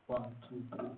One, two, three.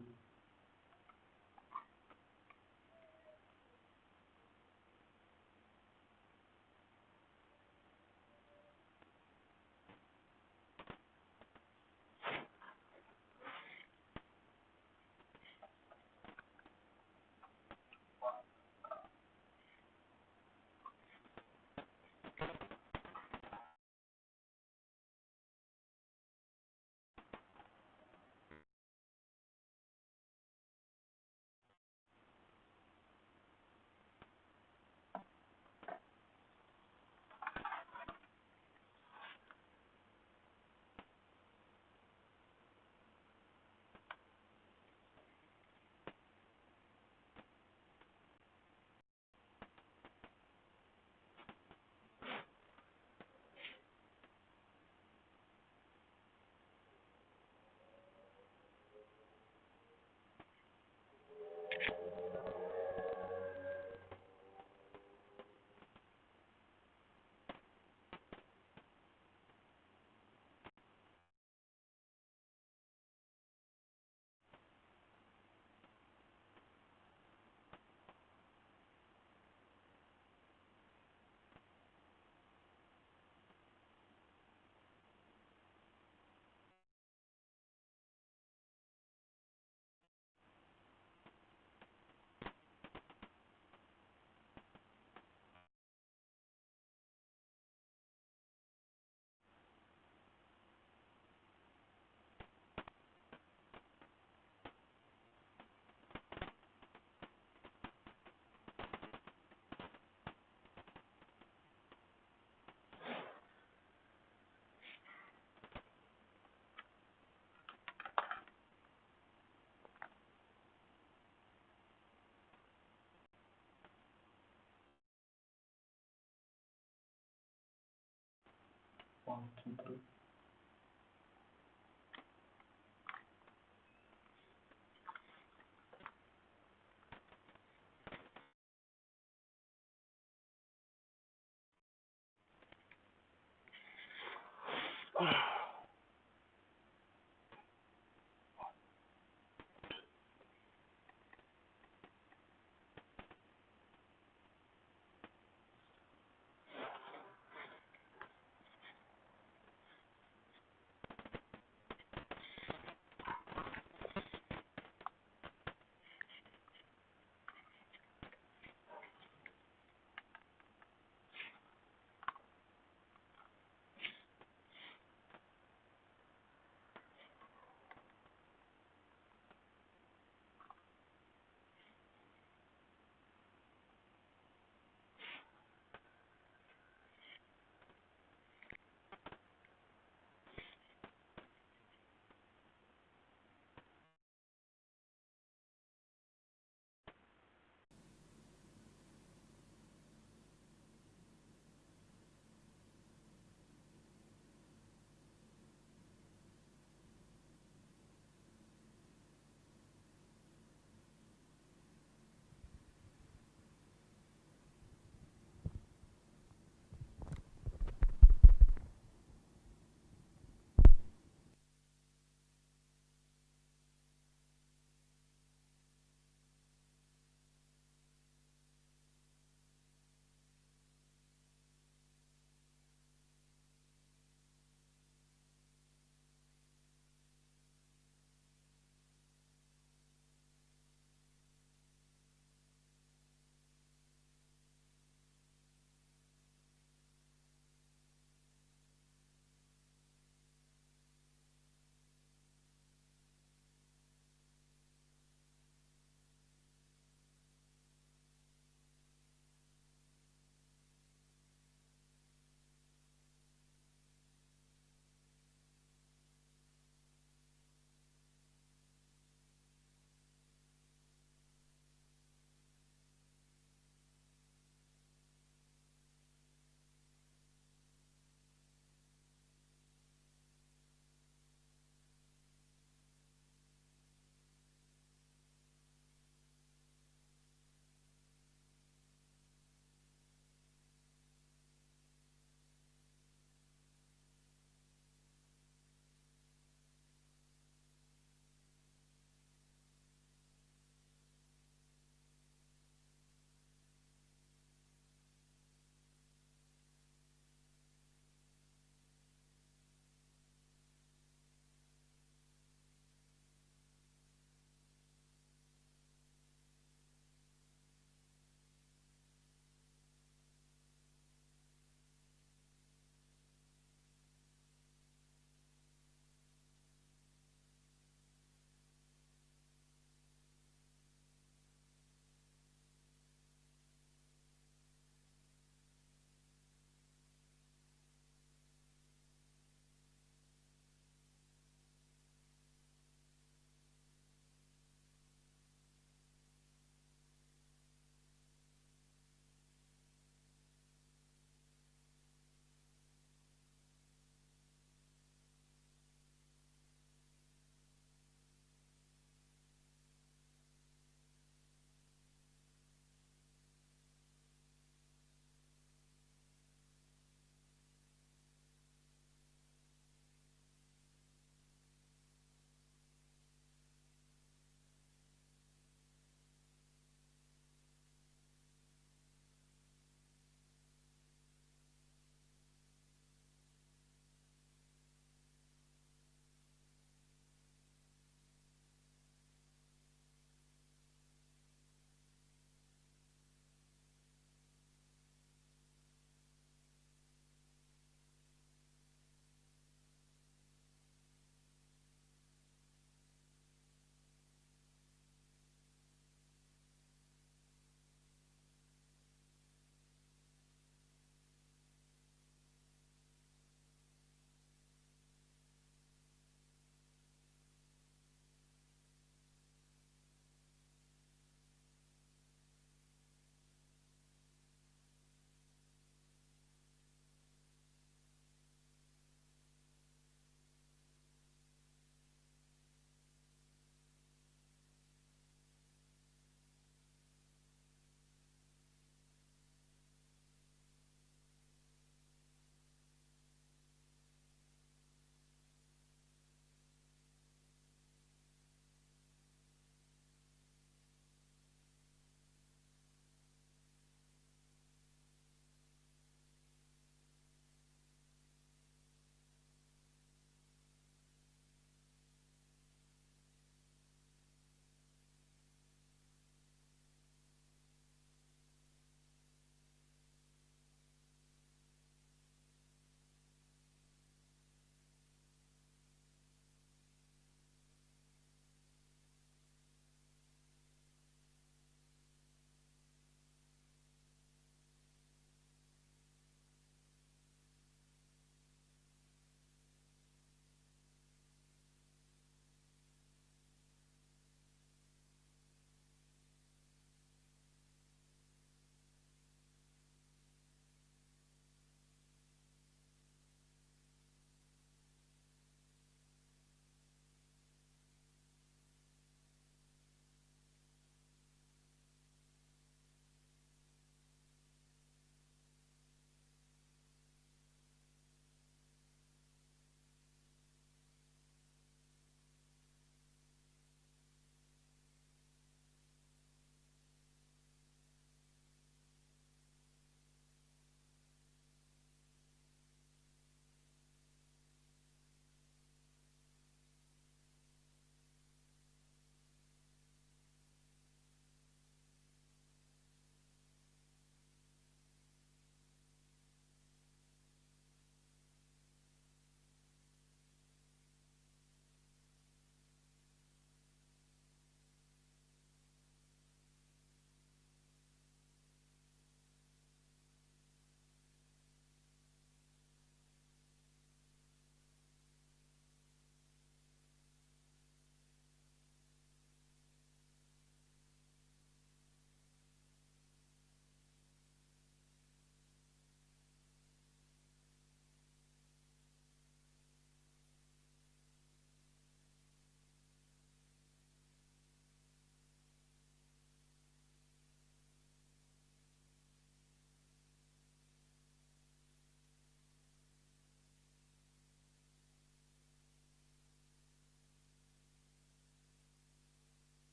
One, two, three.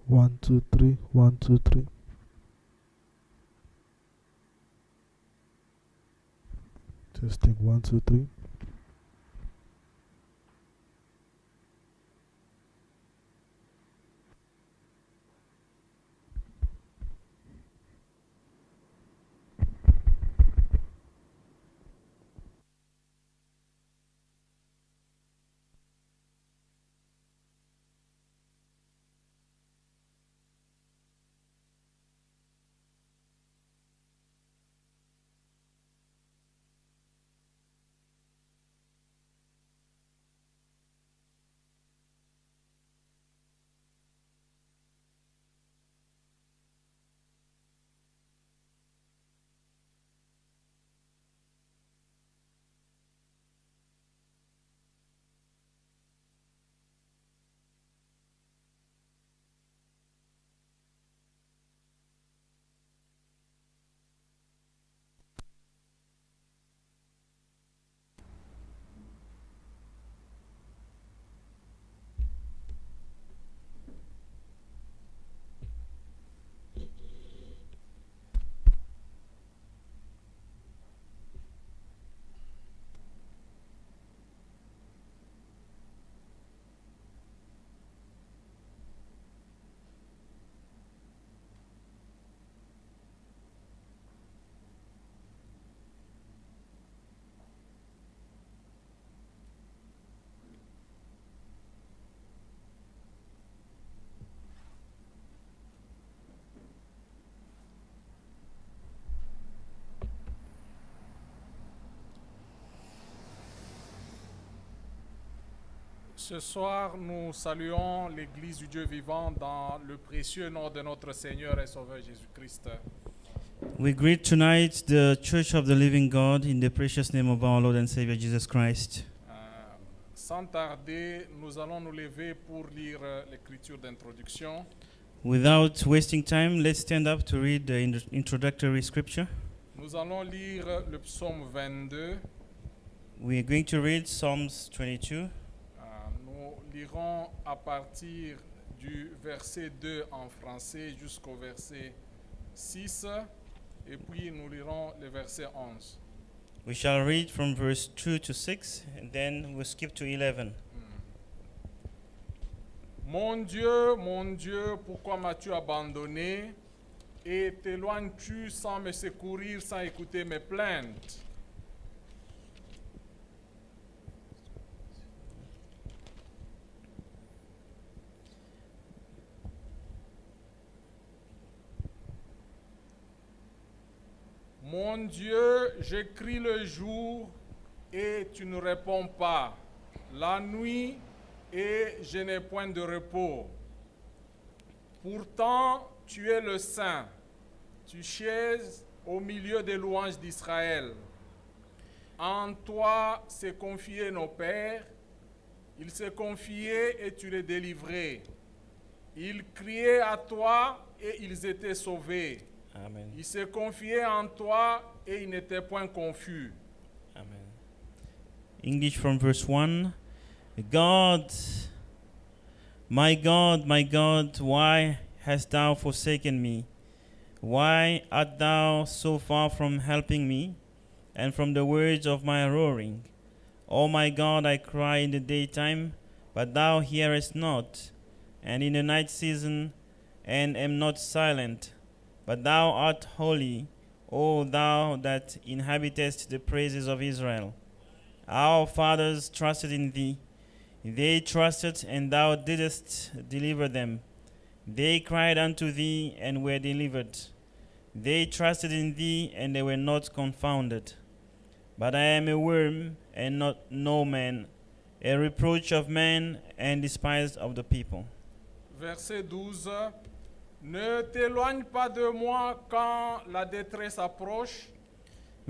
1, 2, 3, 1, 2, 3. Testing 1, 2, 3. Ce soir, nous saluons l'Église du Dieu vivant dans le précieux nom de notre Seigneur et Sauveur Jésus-Christ. We greet tonight the Church of the Living God in the precious name of our Lord and Savior Jesus Christ. Sans tarder, nous allons nous lever pour lire l'écriture d'introduction. Without wasting time, let's stand up to read the introductory scripture. Nous allons lire le psaume 22. We are going to read Psalms 22. Nous lirons à partir du verset 2 en français jusqu'au verset 6 et puis nous lirons le verset 11. We shall read from verse 2 to 6 and then we'll skip to 11. Mon Dieu, pourquoi m'as-tu abandonné et t'éloignes-tu sans me secourir, sans écouter mes plaintes? Mon Dieu, je crie le jour et tu ne réponds pas. La nuit et je n'ai point de repos. Pourtant, tu es le Saint. Tu sièges au milieu des louanges d'Israël. En toi s'est confié nos pères. Ils se confiaient et tu les délivrais. Ils criaient à toi et ils étaient sauvés. Amen. Ils se confiaient en toi et ils n'étaient point confus. Amen. English from verse 1. God, my God, why hast thou forsaken me? Why art thou so far from helping me, and from the words of my roaring? O my God, I cry in the daytime, but thou hearest not, and in the night season, and am not silent. But thou art holy, O thou that inhabitest the praises of Israel. Our fathers trusted in thee. They trusted, and thou didst deliver them. They cried unto thee, and were delivered. They trusted in thee, and they were not confounded. But I am a worm, and not no man, a reproach of men, and despised of the people. Verset 12. Ne t'éloigne pas de moi quand la détresse approche,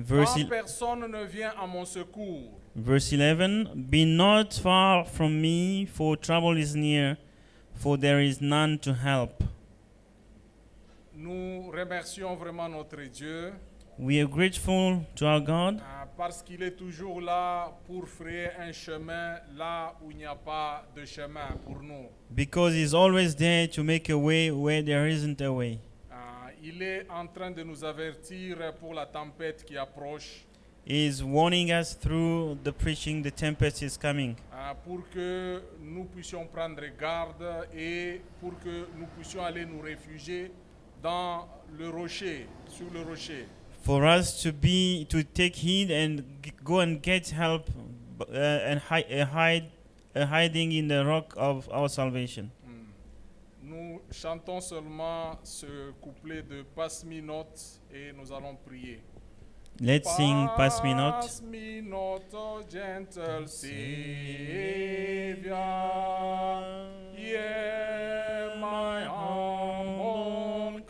quand personne ne vient à mon secours. Verse 11, be not far from me, for trouble is near, for there is none to help. Nous remercions vraiment notre Dieu We are grateful to our God parce qu'il est toujours là pour frayer un chemin là où il n'y a pas de chemin pour nous. Because He's always there to make a way where there isn't a way. Il est en train de nous avertir pour la tempête qui approche, He is warning us through the preaching, the tempest is coming. pour que nous puissions prendre garde et pour que nous puissions aller nous réfugier dans le rocher, sur le rocher. For us to take heed and go and get help and hiding in the rock of our salvation. Nous chantons seulement ce couplet de Pass me not et nous allons prier. Let's sing Pass Me Not. Pass me not, oh gentle Savior, hear my humble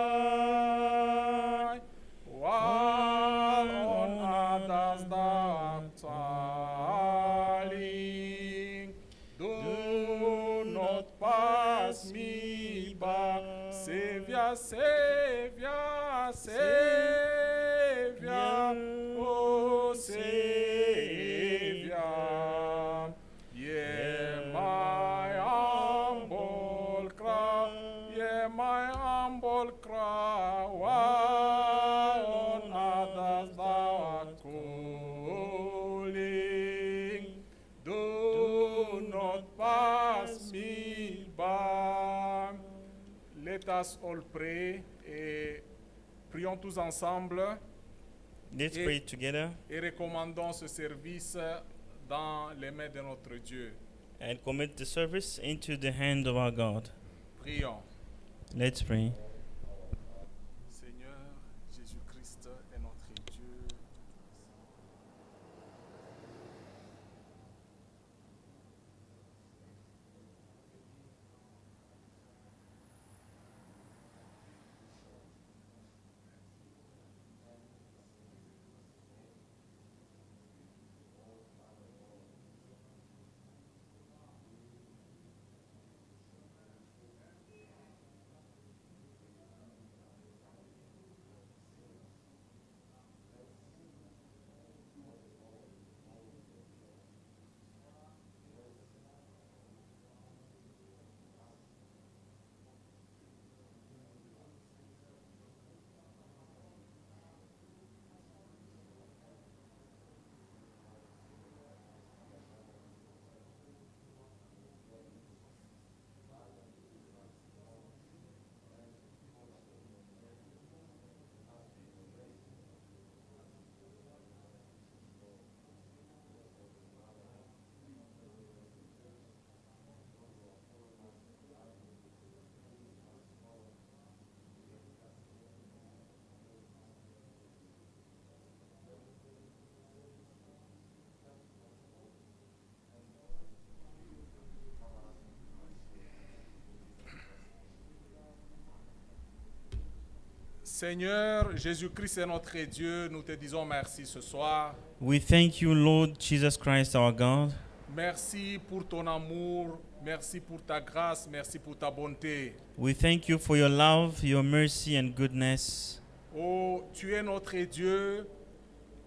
cry, while on others thou art toiling, do not pass me by, Savior, Savior, Savior. Oh Savior, hear my humble cry, hear my humble cry, while on others thou art calling, do not pass me by. Let us all pray et prions tous ensemble. Let's pray together Et recommandons ce service dans les mains de notre Dieu. and commit the service into the hand of our God. Prions. Let's pray. Seigneur, Jésus-Christ est notre Dieu. Seigneur, Jésus-Christ est notre Dieu. Nous te disons merci ce soir. We thank you, Lord Jesus Christ, our God. Merci pour ton amour. Merci pour ta grâce. Merci pour ta bonté. We thank you for your love, your mercy, and goodness. Oh, tu es notre Dieu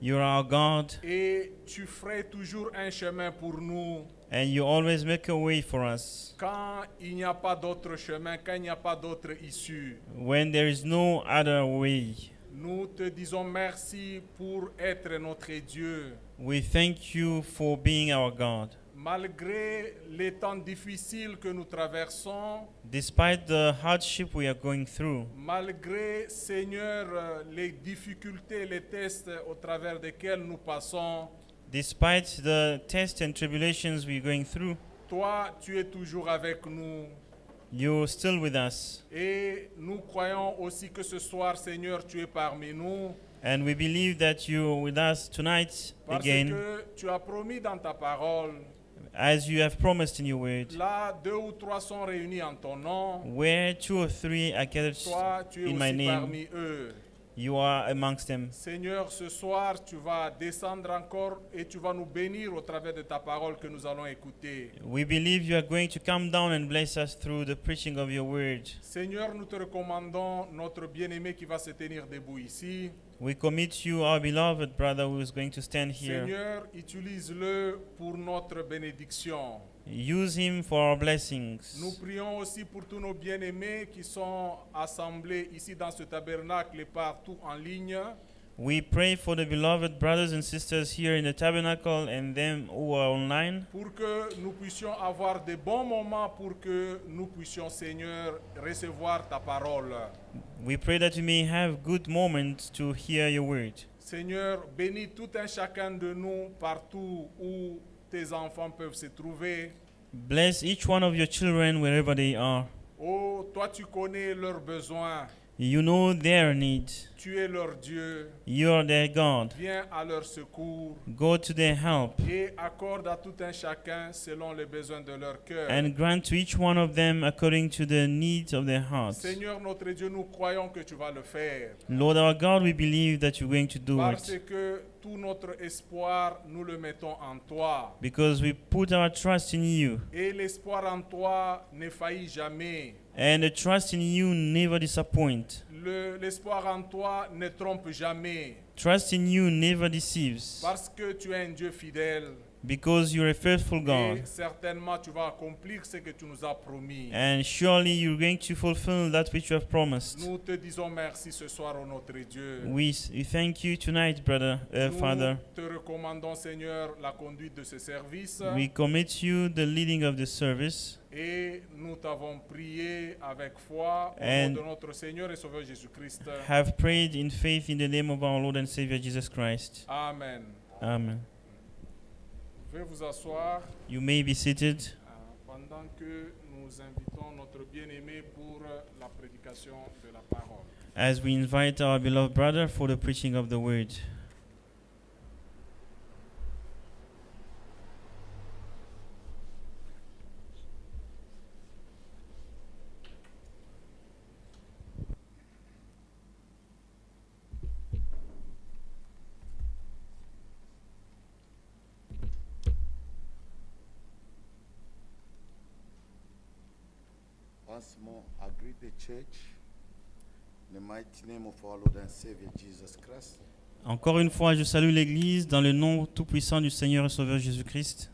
You are our God, et tu ferais toujours un chemin pour nous. and you always make a way for us. Quand il n'y a pas d'autre chemin, quand il n'y a pas d'autre issue, When there is no other way, nous te disons merci pour être notre Dieu. we thank you for being our God. Malgré les temps difficiles que nous traversons, Despite the hardship we are going through, malgré, Seigneur, les difficultés, les tests au travers desquels nous passons, despite the tests and tribulations we're going through, toi, tu es toujours avec nous. you're still with us. Et nous croyons aussi que ce soir, Seigneur, tu es parmi nous. And we believe that you're with us tonight Parce again, que tu as promis dans ta parole, as you have promised in your word. là, 2 ou 3 sont réunis en ton nom. Where 2 or 3 are gathered Toi, tu es in my aussi name, parmi eux. you are amongst them. Seigneur, ce soir, tu vas descendre encore et tu vas nous bénir au travers de ta parole que nous allons écouter. We believe you are going to come down and bless us through the preaching of your word. Seigneur, nous te recommandons notre bien-aimé qui va se tenir debout ici. We commit you, our beloved brother who is going to stand here. Seigneur, utilise-le pour notre bénédiction. Use him for our blessings. Nous prions aussi pour tous nos bien-aimés qui sont assemblés ici dans ce tabernacle et partout en ligne. We pray for the beloved brothers and sisters here in the tabernacle and them who are online, Pour que nous puissions avoir de bons moments, pour que nous puissions, Seigneur, recevoir ta parole. we pray that you may have good moments to hear your word. Seigneur, bénis tout un chacun de nous partout où tes enfants peuvent se trouver. Bless each one of your children wherever they are. Oh, toi tu connais leurs besoins. You know their needs. Tu es leur Dieu. You are their God. Viens à leur secours Go to their help et accorde à tout un chacun selon les besoins de leur cœur. and grant to each one of them according to the needs of their hearts. Seigneur notre Dieu, nous croyons que tu vas le faire. Lord our God, we believe that you're going to do Parce it que tout notre espoir, nous le mettons en toi. because we put our trust in you, Et l'espoir en toi ne faillit jamais. and the trust in you never disappoint. L'espoir en toi ne trompe jamais. Trust in you never deceives Parce que tu es un Dieu fidèle. because you're a faithful God, Et certainement tu vas accomplir ce que tu nous as promis. and surely you're going to fulfill that which you have promised. Nous te disons merci ce soir, ô notre Dieu. We thank you tonight, Nous Father. te recommandons, Seigneur, la conduite de ce service. We commit you the leading of the service, Et nous t'avons prié avec foi au And nom de notre Seigneur et Sauveur Jésus-Christ. have prayed in faith in the name of our Lord and Savior Jesus Christ. Amen. Amen. Vous pouvez vous asseoir You may be seated pendant que nous invitons notre bien-aimé pour la prédication de la parole. as we invite our beloved brother for the preaching of the word. Once more, I greet the church in the mighty name of our Lord and Savior Jesus Christ. Encore une fois, je salue l'Église dans le nom tout-puissant du Seigneur et Sauveur Jésus-Christ.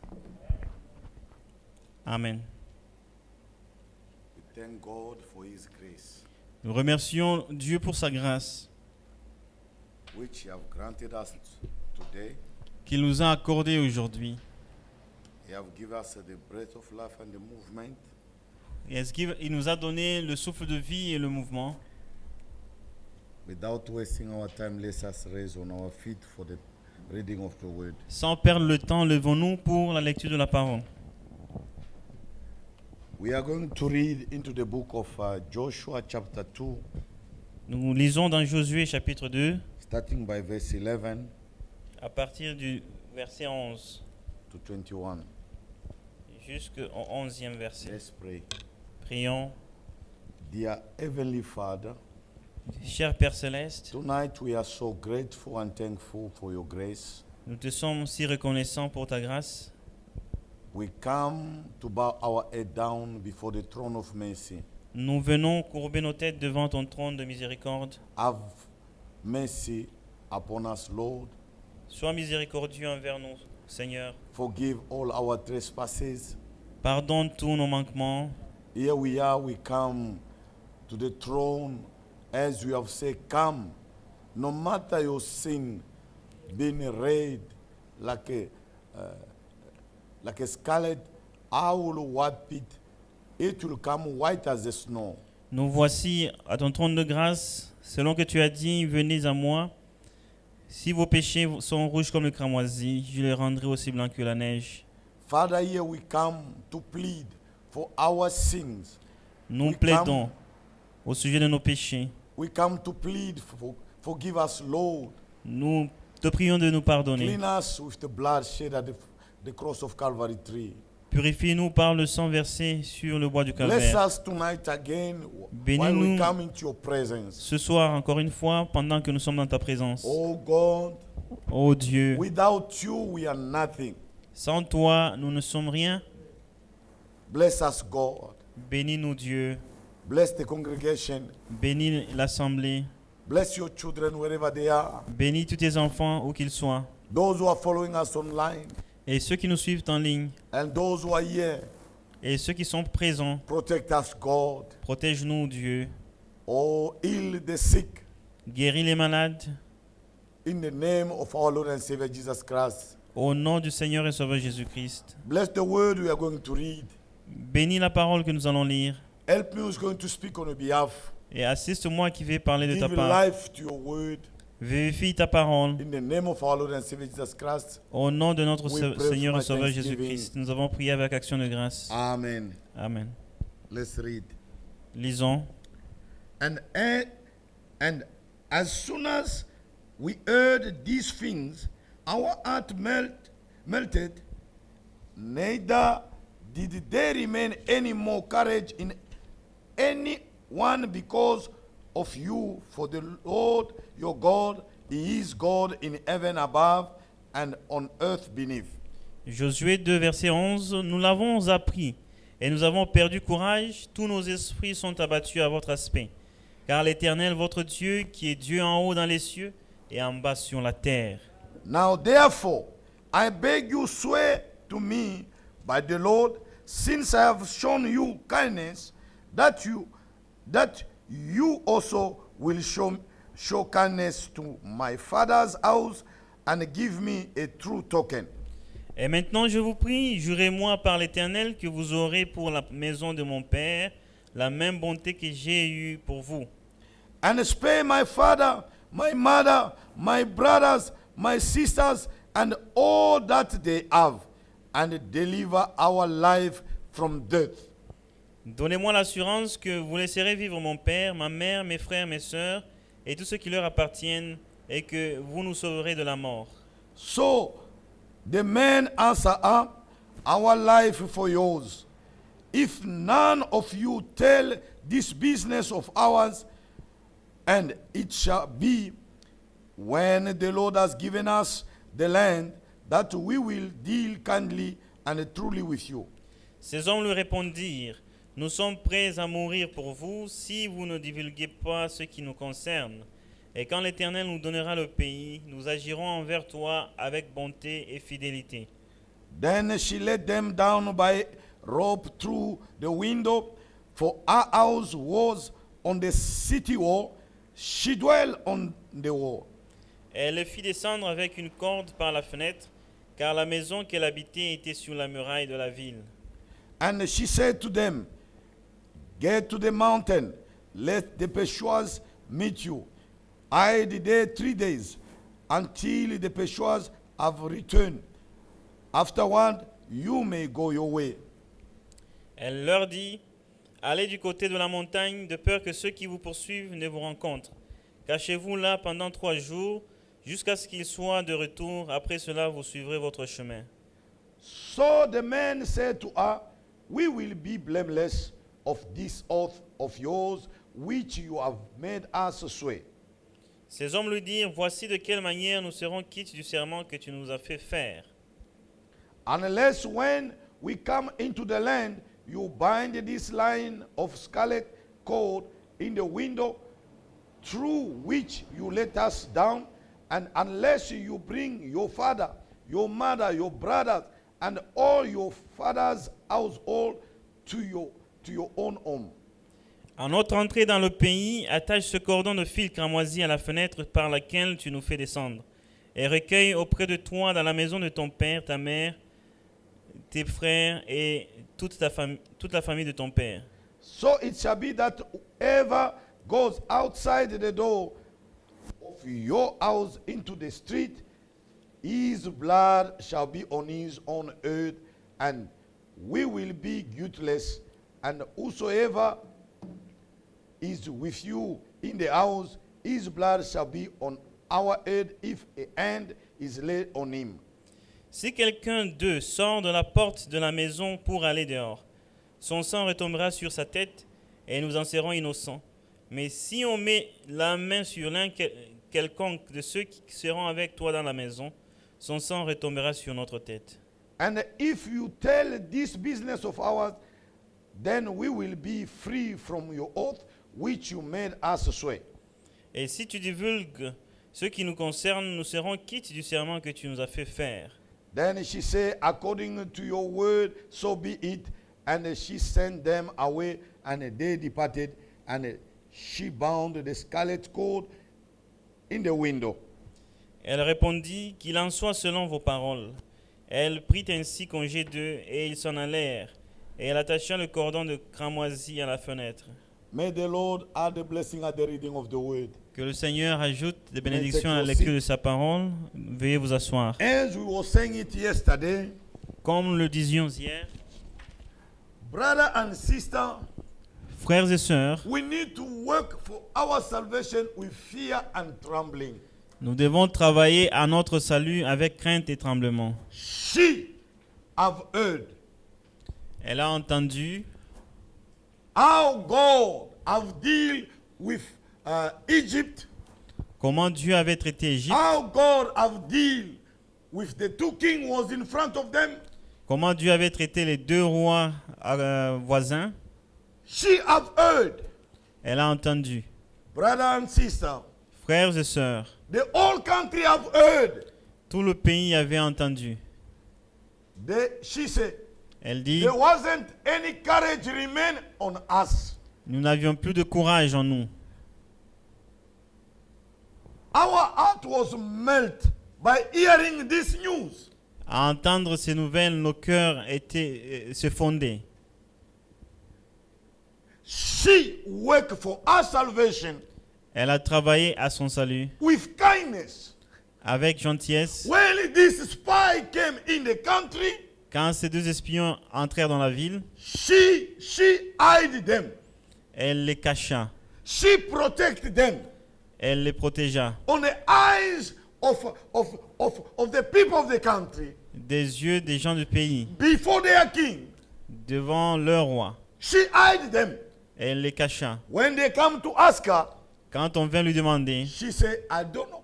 Amen. We thank God for His grace, Nous remercions Dieu pour sa grâce which He have granted us today. qu'il nous a accordée aujourd'hui. He have given us the breath of life and the movement. Il nous a donné le souffle de vie et le mouvement. Without wasting our time, let us raise on our feet for the reading of the word. Sans perdre le temps, levons-nous pour la lecture de la parole. We are going to read into the book of Joshua chapter 2, Nous lisons dans Josué chapitre 2, starting by verse 11 à partir du verset 11 to 21. jusqu'au 11e verset. Let's pray. Prions. Dear Heavenly Father, Cher Père Céleste, tonight we are so grateful and thankful for your grace. nous te sommes si reconnaissants pour ta grâce. We come to bow our head down before the throne of mercy. Nous venons courber nos têtes devant ton trône de miséricorde. Have mercy upon us, Lord. Sois miséricordieux envers nous, Seigneur. Forgive all our trespasses. Pardonne tous nos manquements. Here we are, we come to the throne as we have said, come. No matter your sin being red like a scarlet, I will wipe it. It will come white as the snow. Nous voici à ton trône de grâce. Selon que tu as dit, venez à moi. Si vos péchés sont rouges comme le cramoisi, je les rendrai aussi blancs que la neige. Father, here we come to plead for our sins. Nous We plaidons au sujet de nos péchés. We come to plead forgive us, Lord. Nous te prions de nous pardonner. Clean us with the blood shed at the cross of Calvary tree. Purifie-nous par le sang versé sur le bois du Bless calvaire. us tonight again while Bénis-nous we come into your presence. ce soir, encore une fois, pendant que nous sommes dans ta présence. Oh God, Ô Dieu, without you we are nothing. sans toi, nous ne sommes rien. Bless us, God. Bénis-nous, Dieu. Bless the congregation. Bénis l'assemblée. Bless your children wherever they are. Bénis tous tes enfants où qu'ils soient. Those who are following us online Et ceux qui nous suivent en ligne. and those who are here. Et ceux qui sont présents. Protect us, God. Protège-nous, Dieu. Oh, heal the sick. Guéris les malades. In the name of our Lord and Savior Jesus Christ. Au nom du Seigneur et Sauveur Jésus-Christ. Bless the word we are going to read. Bénis la parole que nous allons lire. Help me who's going to speak on your behalf. Et assiste-moi qui vais parler de ta Give part. life to your word. Vérifie ta parole. In the name of our Lord and Savior Jesus Christ. Au nom de notre We pray Seigneur for et Sauveur thanksgiving. Jésus-Christ, nous avons prié avec action de grâce. Amen. Amen. Let's read. Lisons. And as soon as we heard these things, our heart melted. Neither did there remain any more courage in anyone because of you. For the Lord your God, He is God in heaven above and on earth beneath. Josué 2, verset 11. Nous l'avons appris et nous avons perdu courage. Tous nos esprits sont abattus à votre aspect. Car l'Éternel, votre Dieu, qui est Dieu en haut dans les cieux et en bas sur la terre. Now therefore, I beg you swear to me by the Lord, since I have shown you kindness, that you also will show kindness to my father's house and give me a true token. Et maintenant, je vous prie, jurez-moi par l'Éternel que vous aurez pour la maison de mon Père la même bonté que j'ai eue pour vous. And spare my father, my mother, my brothers, my sisters, and all that they have, and deliver our life from death. Donnez-moi l'assurance que vous laisserez vivre mon père, ma mère, mes frères, mes sœurs, et tous ceux qui leur appartiennent, et que vous nous sauverez de la mort. So the men answer up, our life for yours. If none of you tell this business of ours, and it shall be when the Lord has given us the land, that we will deal kindly and truly with you. Ces hommes lui répondirent, nous sommes prêts à mourir pour vous si vous ne divulguez pas ce qui nous concerne. Et quand l'Éternel nous donnera le pays, nous agirons envers toi avec bonté et fidélité. Then she let them down by rope through the window, for our house was on the city wall. She dwelt on the wall. Elle le fit descendre avec une corde par la fenêtre, car la maison qu'elle habitait était sur la muraille de la ville. And she said to them, get to the mountain, let the pursuers meet you. Hide there 3 days, until the pursuers have returned. Afterward, you may go your way. Elle leur dit, allez du côté de la montagne, de peur que ceux qui vous poursuivent ne vous rencontrent. Cachez-vous là pendant 3 jours, jusqu'à ce qu'ils soient de retour. Après cela, vous suivrez votre chemin. So the men said to her, we will be blameless of this oath of yours, which you have made us swear. Ces hommes lui dirent, voici de quelle manière nous serons quittes du serment que tu nous as fait faire. Unless when we come into the land, you bind this line of scarlet cord in the window through which you let us down, and unless you bring your father, your mother, your brothers, and all your father's household to your own home. En notre entrée dans le pays, attache ce cordon de fil cramoisi à la fenêtre par laquelle tu nous fais descendre, et recueille auprès de toi dans la maison de ton père, ta mère, tes frères et toute la famille de ton père. So it shall be that whoever goes outside the door of your house into the street, his blood shall be on his own earth, and we will be guiltless. And whosoever is with you in the house, his blood shall be on our head if a hand is laid on him. Si quelqu'un d'eux sort de la porte de la maison pour aller dehors, son sang retombera sur sa tête et nous en serons innocents. Mais si on met la main sur l'un quelconque de ceux qui seront avec toi dans la maison, son sang retombera sur notre tête. And if you tell this business of ours, then we will be free from your oath which you made us swear. Et si tu divulgues ce qui nous concerne, nous serons quittes du serment que tu nous as fait faire. Then she said, according to your word, so be it. And she sent them away, and they departed, and she bound the scarlet cord in the window. Elle répondit, qu'il en soit selon vos paroles. Elle prit ainsi congé d'eux, et ils s'en allèrent. Et elle attacha le cordon de cramoisi à la fenêtre. May the Lord add a blessing at the reading of the word. Que le Seigneur ajoute des bénédictions à la lecture de sa parole. Veuillez vous asseoir. As we were saying it yesterday, Comme le disions hier, brother and sister, frères et sœurs, we need to work for our salvation with fear and trembling. nous devons travailler à notre salut avec crainte et tremblement. She have heard Elle a entendu how God have dealt with Egypt, comment Dieu avait traité Égypte, how God have dealt with the two kings was in front of them. comment Dieu avait traité les deux rois voisins. She have heard, Elle a entendu. brother and sister, Frères et sœurs, the whole country have heard. tout le pays avait entendu. She said, Elle dit, there wasn't any courage remain on us. nous n'avions plus de courage en nous. Our heart was melted by hearing this news. À entendre ces nouvelles, nos cœurs se fondaient. She worked for our salvation Elle a travaillé à son salut with kindness. avec gentillesse. When this spy came in the country, Quand ces deux espions entrèrent dans la ville, she hid them. elle les cacha. She protected them Elle les protégea on the eyes of the people of the country des yeux des gens du pays, before their king. devant leur roi. She hid them. Elle les cacha. When they come to ask her, Quand on vint lui demander, she said, I don't know.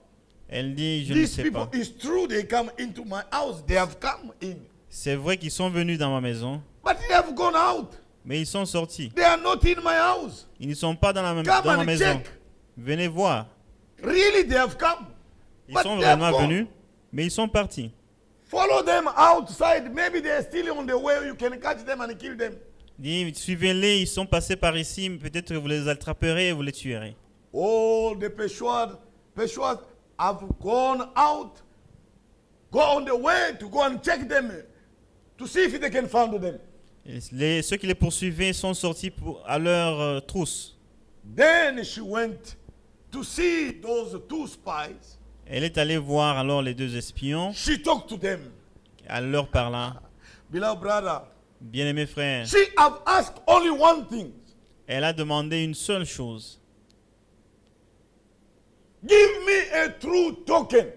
elle dit, je ne These sais people, pas. it's true, they come into my house. They have come in. C'est vrai qu'ils sont venus dans ma maison, But they have gone out. mais ils sont sortis. They are not in my house. Ils ne sont pas dans Come ma and maison. check. Venez voir. Really, they have come. Ils But sont they have vraiment gone. venus, mais ils sont partis. Follow them outside. Maybe they are still on the way. You can catch them and kill them. Il dit, suivez-les, ils sont passés par ici, peut-être que vous les attraperez et vous les tuerez. All the Peshawar have gone out. Go on the way to go and check them to see if they can find them. Ceux qui les poursuivaient sont sortis à leur trousse. Then she went to see those two spies. Elle est allée voir alors les deux espions. She talked to them. Elle leur parla. Beloved brother, Bien-aimés frères, she have asked only one thing. elle a demandé une seule chose. Give me a true token.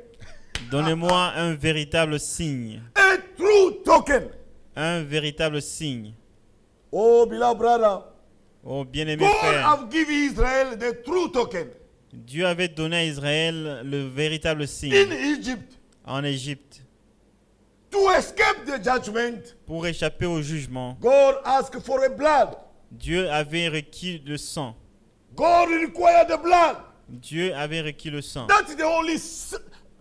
Donnez-moi un véritable signe. A true token. Un véritable signe. Oh, beloved brother, Oh, bien-aimés God frères, have given Israel the true token. Dieu avait donné à Israël le véritable In signe Egypt en Égypte. to escape the judgment. Pour échapper au jugement, God asked for a blood. Dieu avait requis le sang. God required the blood. Dieu avait requis le sang. That's the only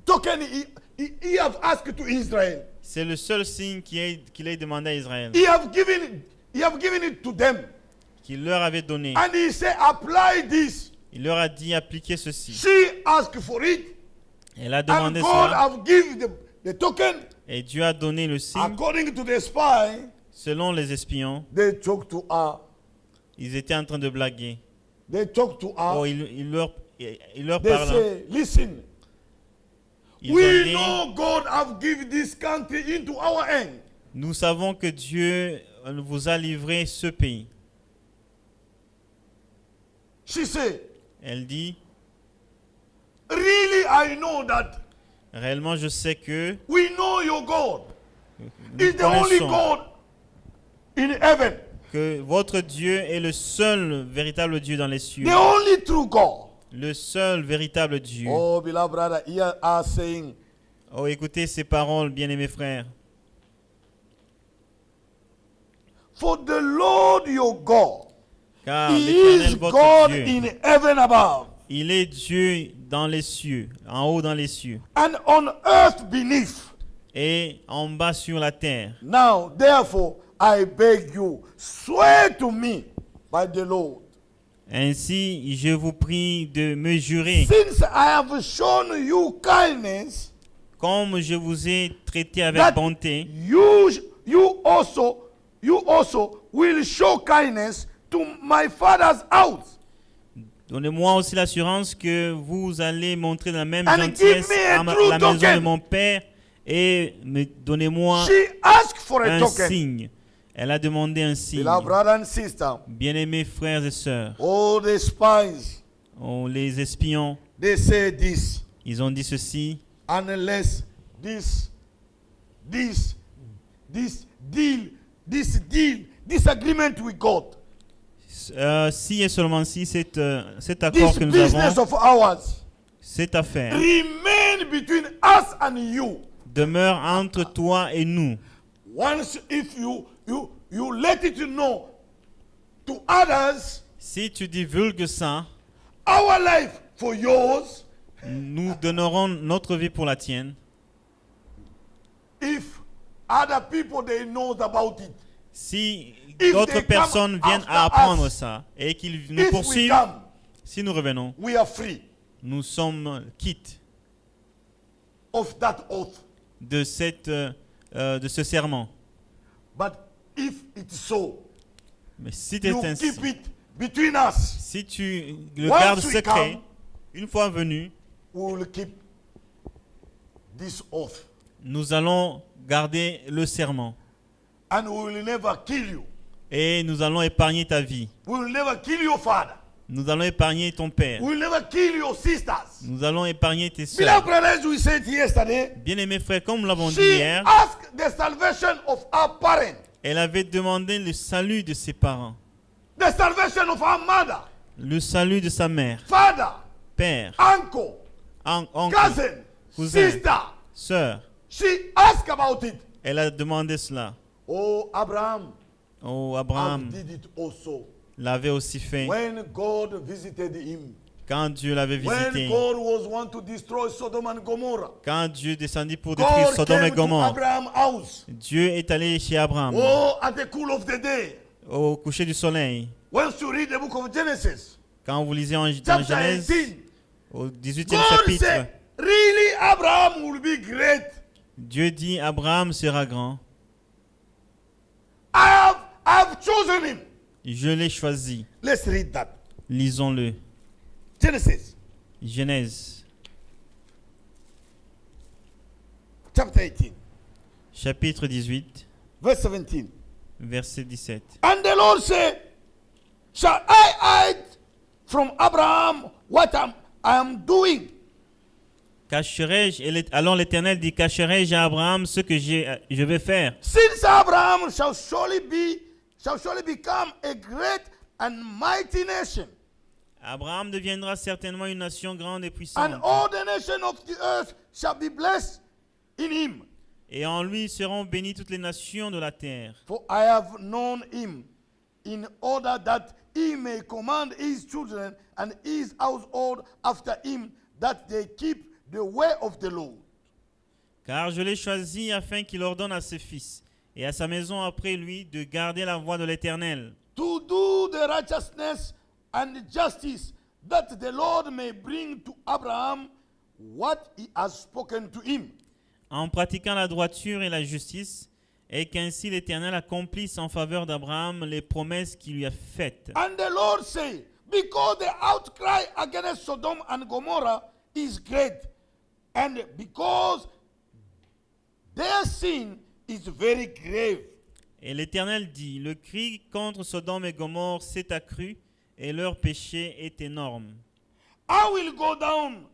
token he have asked to Israel. C'est le seul signe qu'il ait demandé à Israël, He have given it to them. qu'il leur avait donné. And he said, apply this. Il leur a dit appliquez ceci. She asked for it. Elle a And demandé God cela have given the token. et Dieu a donné le signe. According to the spy, Selon les espions, they talked to her. ils étaient en train de blaguer. They talked to her. Oh, il leur They parla. say, listen, Ils ont we dit, know God have given this country into our hand. nous savons que Dieu vous a livré ce pays. She said, Elle dit, really, I know that réellement je sais que we know your God nous is the only connaissons God in heaven, que votre Dieu est le seul véritable Dieu dans les cieux. the only true God. Le seul véritable Dieu. Oh, beloved brother, here are saying, Oh, écoutez ces paroles, bien-aimés frères. for the Lord your God, Car He l'Éternel, is votre God Dieu, in heaven above Il est Dieu dans les cieux, en haut dans les cieux, and on earth beneath. et en bas sur la terre. Now, therefore, I beg you, swear to me by the Lord. Ainsi, je vous prie de me jurer, Since I have shown you kindness, comme je vous ai traité avec that bonté, you also will show kindness to my father's house. donnez-moi aussi l'assurance que vous allez montrer la même And gentillesse give me a à true la maison token. de mon père et donnez-moi She asked for a un token. signe. Elle a demandé un signe. Beloved brother and sister, Bien-aimés frères et sœurs, all the spies, les espions, they say this, ils ont dit ceci: unless this agreement we got, si et seulement si cet accord this que nous business avons, of ours, cette affaire, remain between us and you. demeure entre toi et nous. Once if you let it know to others, Si tu divulgues ça, our life for yours, nous donnerons notre vie pour la tienne. if other people they know about it, Si If d'autres they personnes come viennent after à apprendre us, ça et qu'ils nous if we poursuivent, come, si nous revenons, we are free nous sommes quittes of that oath. de ce serment. But if it's so, Mais si you c'est ainsi, keep it between us, si tu le Once gardes we secret, come, une fois venu, we will keep this oath. nous allons garder le serment And we will never kill you. et nous allons épargner ta vie. We will never kill your father. Nous allons épargner ton père. We will never kill your sisters. Nous allons épargner tes Beloved soeurs. brothers, we said yesterday, Bien-aimés frères, comme nous l'avons dit she hier, asked the salvation of our parent, elle avait demandé le salut de ses parents, the salvation of our mother, le salut de sa mère, father, père, uncle, oncle, cousin, cousin, sister. sœur. She asked about it. Elle a demandé cela. Oh, Abraham, Oh, I Abraham did it also. l'avait aussi fait When God visited him, quand Dieu l'avait when visité, God was want to destroy Sodom and Gomorrah, quand Dieu descendit pour détruire God Sodome et came to Gomorrhe. Abraham's house. Dieu est allé chez Abraham Oh, at the cool of the day. au coucher du soleil. Once you read the book of Genesis, Quand vous lisez dans chapter Genèse, 18, au 18e God chapitre, said, really, Abraham will be great. Dieu dit Abraham sera grand. I have chosen him. Je l'ai choisi. Let's read that. Lisons-le. Genesis, Genèse, chapter 18, chapitre 18, verse 17. verset 17. And the Lord said, shall I hide from Abraham what I am doing? Cacherai-je, alors l'Éternel dit, cacherai-je à Abraham ce que je vais faire? Since Abraham shall surely become a great and mighty nation, Abraham deviendra certainement une nation grande et and puissante. all the nations of the earth shall be blessed in him. Et en lui seront bénies toutes les nations de la terre. For I have known him in order that he may command his children and his household after him, that they keep the way of the Lord. Car je l'ai choisi afin qu'il ordonne à ses fils et à sa maison après lui de garder la voie de l'Éternel, To do the righteousness and justice, that the Lord may bring to Abraham what he has spoken to him. en pratiquant la droiture et la justice, et qu'ainsi l'Éternel accomplisse en faveur d'Abraham les promesses qu'il lui a faites. And the Lord said, because the outcry against Sodom and Gomorrah is great, and because their sin is very grave. Et l'Éternel dit, le cri contre Sodome et Gomorrhe s'est accru, et leur péché est énorme. I will go down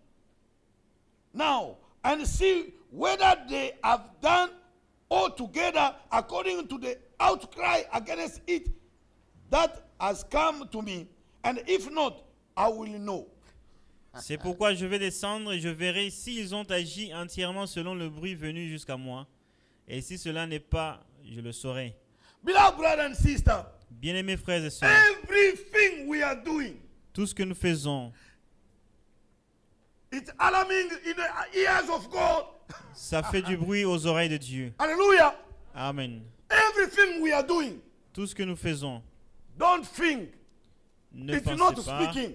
now and see whether they have done altogether according to the outcry against it that has come to me, and if not, I will know. C'est pourquoi je vais descendre et je verrai s'ils ont agi entièrement selon le bruit venu jusqu'à moi. Et si cela n'est pas, je le saurai. Beloved brother and sister, Bien-aimés frères et sœurs, everything we are doing, tout ce que nous faisons, It's alarming in the ears of God. Ça fait du bruit aux oreilles de Dieu. Hallelujah. Amen. Everything we are doing, Tout ce que nous faisons, don't think ne it's not pensez pas speaking.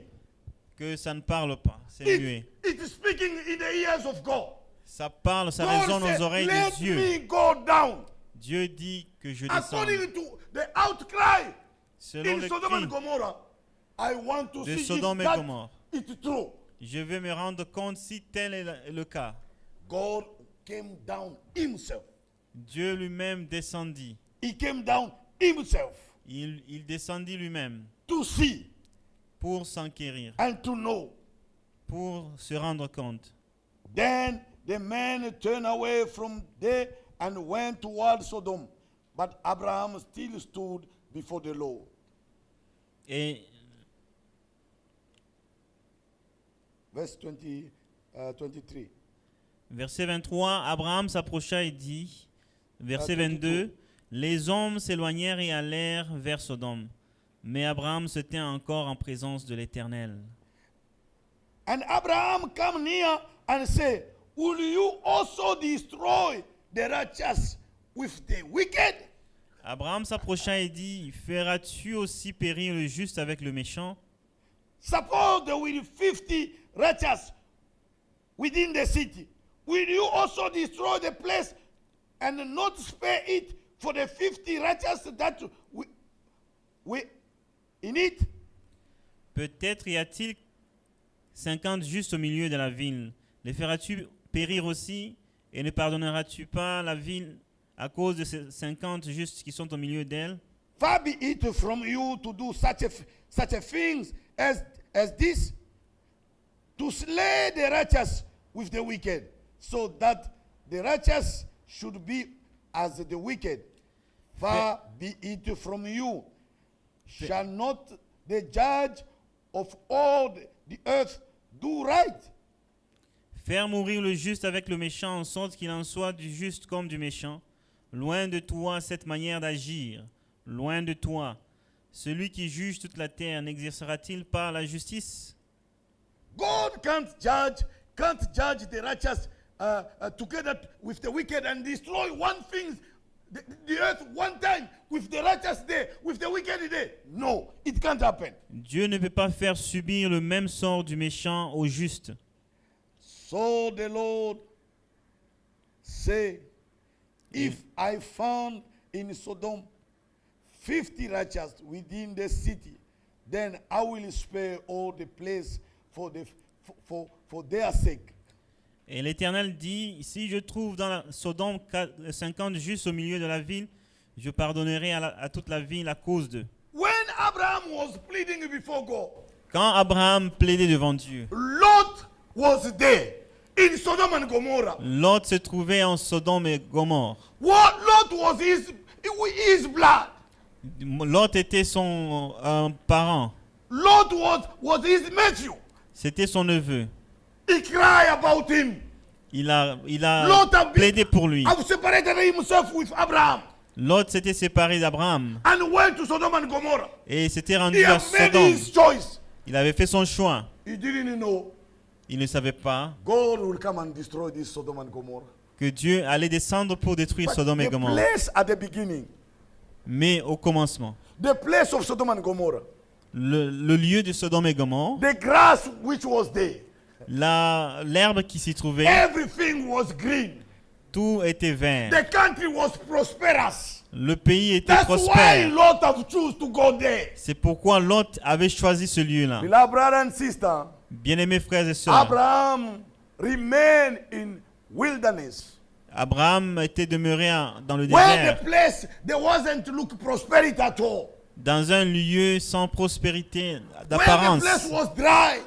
que ça ne parle pas. C'est muet. It's speaking in the ears of God. Ça parle, ça God résonne said, aux oreilles let de Dieu. me go down. Dieu dit que je descends. According to the outcry Selon in le Sodom and cri Gomorrah, I want to de see Sodome if et that Gomorre, is true. je vais me rendre compte si tel est le cas. God came down himself. Dieu lui-même descendit. He came down himself Il descendit lui-même to see pour s'enquérir, and to know. pour se rendre compte. Then the men turned away from there and went toward Sodom. But Abraham still stood before the Lord. Et Verse 23. verset 23, Abraham s'approcha et dit, verset 22, 22, les hommes s'éloignèrent et allèrent vers Sodome. Mais Abraham se tint encore en présence de l'Éternel. And Abraham came near and said, will you also destroy the righteous with the wicked? Abraham s'approcha et dit, feras-tu aussi périr le juste avec le méchant? Suppose there will 50 righteous within the city. Will you also destroy the place and not spare it for the 50 righteous that we in it? Peut-être y a-t-il 50 justes au milieu de la ville. Les feras-tu périr aussi et ne pardonneras-tu pas la ville à cause de ces 50 justes qui sont au milieu d'elle? Far be it from you to do such a things as this, to slay the righteous with the wicked, so that the righteous should be as the wicked. Far be it from you. Shall not the judge of all the earth do right? Faire mourir le juste avec le méchant en sorte qu'il en soit du juste comme du méchant. Loin de toi cette manière d'agir. Loin de toi. Celui qui juge toute la terre n'exercera-t-il pas la justice? God can't judge the righteous together with the wicked and destroy one thing, the earth one time with the righteous there, with the wicked there. No, it can't happen. Dieu ne peut pas faire subir le même sort du méchant au juste. So the Lord say, if I found in Sodom 50 righteous within the city, then I will spare all the place for their sake. Et l'Éternel dit, si je trouve dans la Sodome 50 justes au milieu de la ville, je pardonnerai à toute la ville à cause d'eux. When Abraham was pleading before God, Quand Abraham plaidait devant Dieu, Lot was there in Sodom and Gomorrah. Lot se trouvait en Sodome et Gomorre. What Lot was his blood. Lot était son parent. Lot was his nephew. C'était son neveu. He cried about him. Il a Lot have plaidé pour lui. separated himself with Abraham Lot s'était séparé d'Abraham and went to Sodom and Gomorrah. et s'était rendu He à had made Sodome. his choice. Il avait fait son choix. He didn't know Il ne savait pas God will come and destroy this Sodom and Gomorrah. que Dieu allait descendre pour détruire But Sodome et the Gomorre. place at the beginning, Mais au commencement, the place of Sodom and Gomorrah, le lieu de Sodome et Gomorre, the grass which was there, l'herbe qui s'y trouvait, everything was green. tout était vert. The country was prosperous. Le pays était That's why prospère. Lot have choose to go there. C'est pourquoi Lot avait choisi ce lieu-là. Beloved brother and sister, Bien-aimés frères et sœurs, Abraham remained in wilderness. Abraham était demeuré dans le Where désert, the place there wasn't look prosperity at all. dans un lieu sans prospérité Where the d'apparence, place was dry.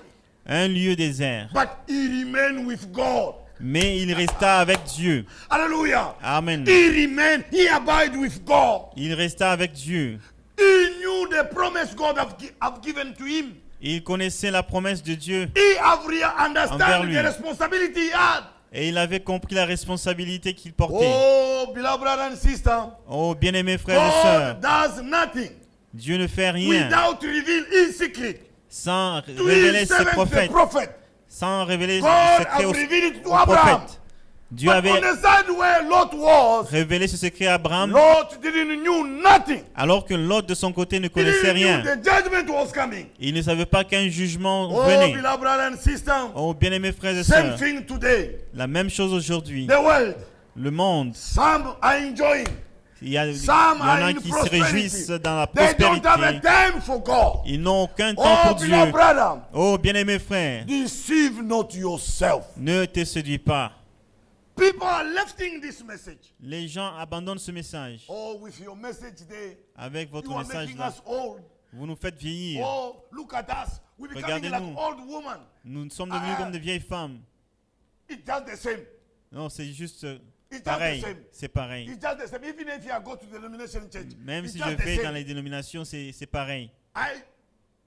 un lieu désert. But he remained with God. Mais il resta avec Dieu. Hallelujah. Amen. He remained, he abide with God. Il resta avec Dieu. He knew the promise God have given to him. Il connaissait la promesse de Dieu He have Envers understand lui. the responsibility he had. et il avait compris la responsabilité qu'il portait. Oh, beloved brother and sister, Oh, bien-aimés frères et sœurs, God does nothing Dieu ne fait rien without revealing his secret sans to révéler his ses servant the prophètes prophet. sans révéler God ce secret have revealed it to au Abraham. prophète. Dieu But avait on the side where Lot was, révélé ce secret à Abraham, Lot didn't knew nothing. alors que l'autre de son côté ne He connaissait didn't rien. knew the judgment was coming. Il ne savait pas qu'un jugement Oh, venait. beloved brother and sister, Oh, bien-aimés frères et same sœurs, thing today. la même chose aujourd'hui. The world, Le monde, some are enjoying. il y en Some a are in qui se réjouissent prosperity. dans la They don't have a prospérité. time for God. Ils n'ont aucun temps Oh, pour Dieu. beloved brother, Oh, bien-aimés frères, deceive not yourself. ne te séduis pas. People are lifting this message. Les gens abandonnent ce message. Oh, with your message there, Avec votre you are message making là, us old. vous nous faites vieillir. Oh, look at us. We're becoming like Regardez-nous. old women. Nous sommes devenus comme des vieilles femmes. It's just the same. Non, c'est juste It's pareil. just the same. C'est pareil. It's just the same. Even if you go to the denomination church, Même it's si just je the vais same. dans les dénominations, c'est pareil.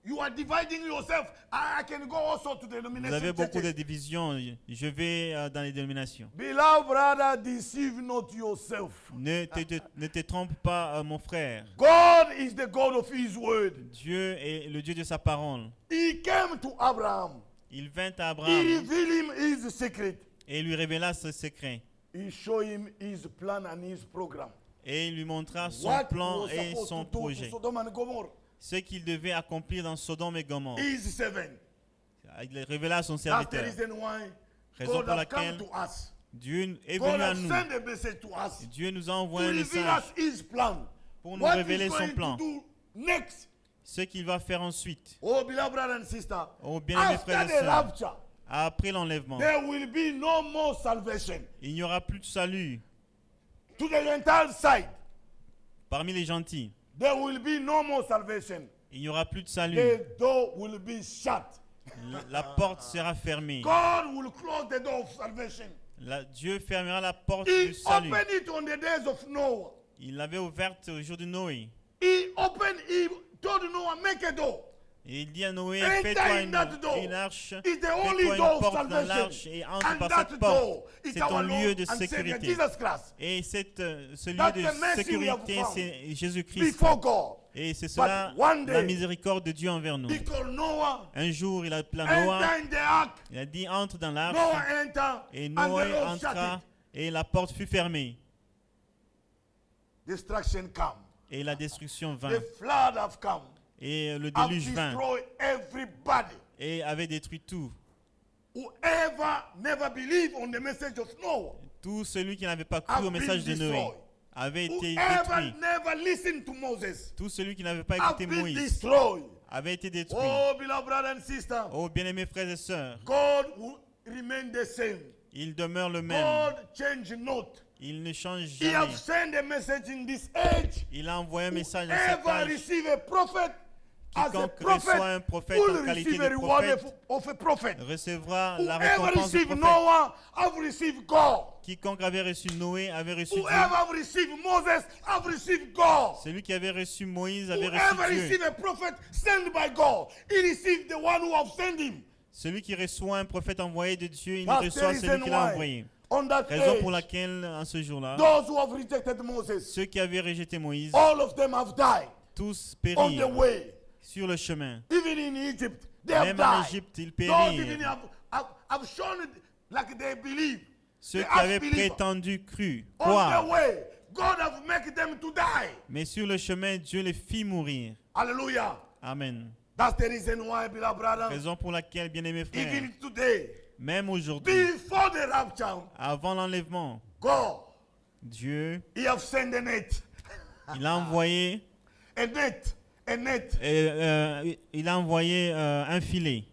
You are dividing yourself. I can go also to the Vous denomination avez beaucoup de churches. divisions. Je vais dans les dénominations. Beloved brother, deceive not yourself. Ne te trompe pas, mon frère. God is the God of His word. Dieu est le Dieu de sa parole. He came to Abraham. Il vint à He Abraham revealed him his secret. et lui révéla ce secret. He showed him his plan and his program. Et il lui montra son What plan was et supposed son to do to projet. Sodom and Gomorrah. Ce qu'il devait accomplir dans Sodome et Gomorrhe. His servant. Il révéla à son That's the serviteur. reason why Raison God pour has come laquelle to us. Dieu est God venu à has nous. sent a message to us Dieu nous a to envoyé un reveal message us His plan. pour nous What révéler he's son going plan. to do next. Ce qu'il va faire ensuite. Oh, beloved brother and sister. Oh, bien-aimés After frères et the sœurs, rapture, après l'enlèvement, there will be no more salvation. il n'y aura plus de salut To the Gentile side, parmi les gentils. there will be no more salvation. Il n'y aura plus de salut. The door will be shut. La porte sera fermée. God will close the door of salvation. Dieu fermera la porte He du salut. opened it on the days of Noah. Il l'avait ouverte au jour de Noé. He told Noah, make a door. Et il dit à Noé, Enter fais-toi in that door. une arche, It's the only fais-toi door une of porte dans salvation. l'arche et entre And par that cette door porte. is C'est our ton Lord lieu de and Savior, sécurité. Jesus Christ. Et ce That's lieu the de mercy we have sécurité, found c'est Jésus-Christ. Before God. Et c'est cela one day, la miséricorde de Dieu envers nous. He called Noah, Un jour, il a appelé Noah, enter in the ark. il a dit entre dans l'arche. Noah enter, Et and the Noé Lord shut entra it. et la porte fut fermée. Destruction come. Et la destruction vint. The flood have come. Et le Have déluge vint. destroyed everybody. Et avait détruit tout. Whoever never believed on the message of Noah, Tout celui qui n'avait pas cru have au message de been Noé destroyed. avait été Whoever détruit. never listened to Moses, Tout celui qui n'avait pas have écouté been Moïse destroyed. avait été détruit. Oh, beloved brother and sister, Oh, bien-aimés frères et sœurs, God will remain the same. il demeure le même. God change not. Il ne change He have jamais. sent a message in this age. Il a envoyé un message dans cet Whoever âge. receive a prophet as a Quiconque prophet reçoit un prophète will en qualité receive a de reward prophète of a prophet. recevra la Whoever récompense du received prophète. Noah have received God. Quiconque avait reçu Noé avait reçu Dieu. Whoever have received Moses have received God. Celui qui avait reçu Moïse avait Whoever reçu Dieu. received a prophet sent by God, he received the one who have sent him. Celui qui reçoit un prophète envoyé de Dieu, il That's the reçoit celui reason qui l'a why, envoyé. on that Raison pour age, laquelle, en ce jour-là, those who have rejected Moses, ceux qui avaient rejeté Moïse, all of them have died tous on the périrent way. sur le chemin. Even in Egypt, they have Même en died. Égypte, ils Those even périrent. have shown it like they believe. Ceux They qui have avaient believed. prétendu cru, On the croire. way, God have made them to die. Mais sur le chemin, Dieu les fit mourir. Hallelujah. Amen. That's the reason why, beloved brother, Raison pour laquelle, bien-aimés frères, even today, même aujourd'hui, before the rapture, avant l'enlèvement, God, Dieu, He have sent a net. il a envoyé, A net. A net. il a envoyé un filet.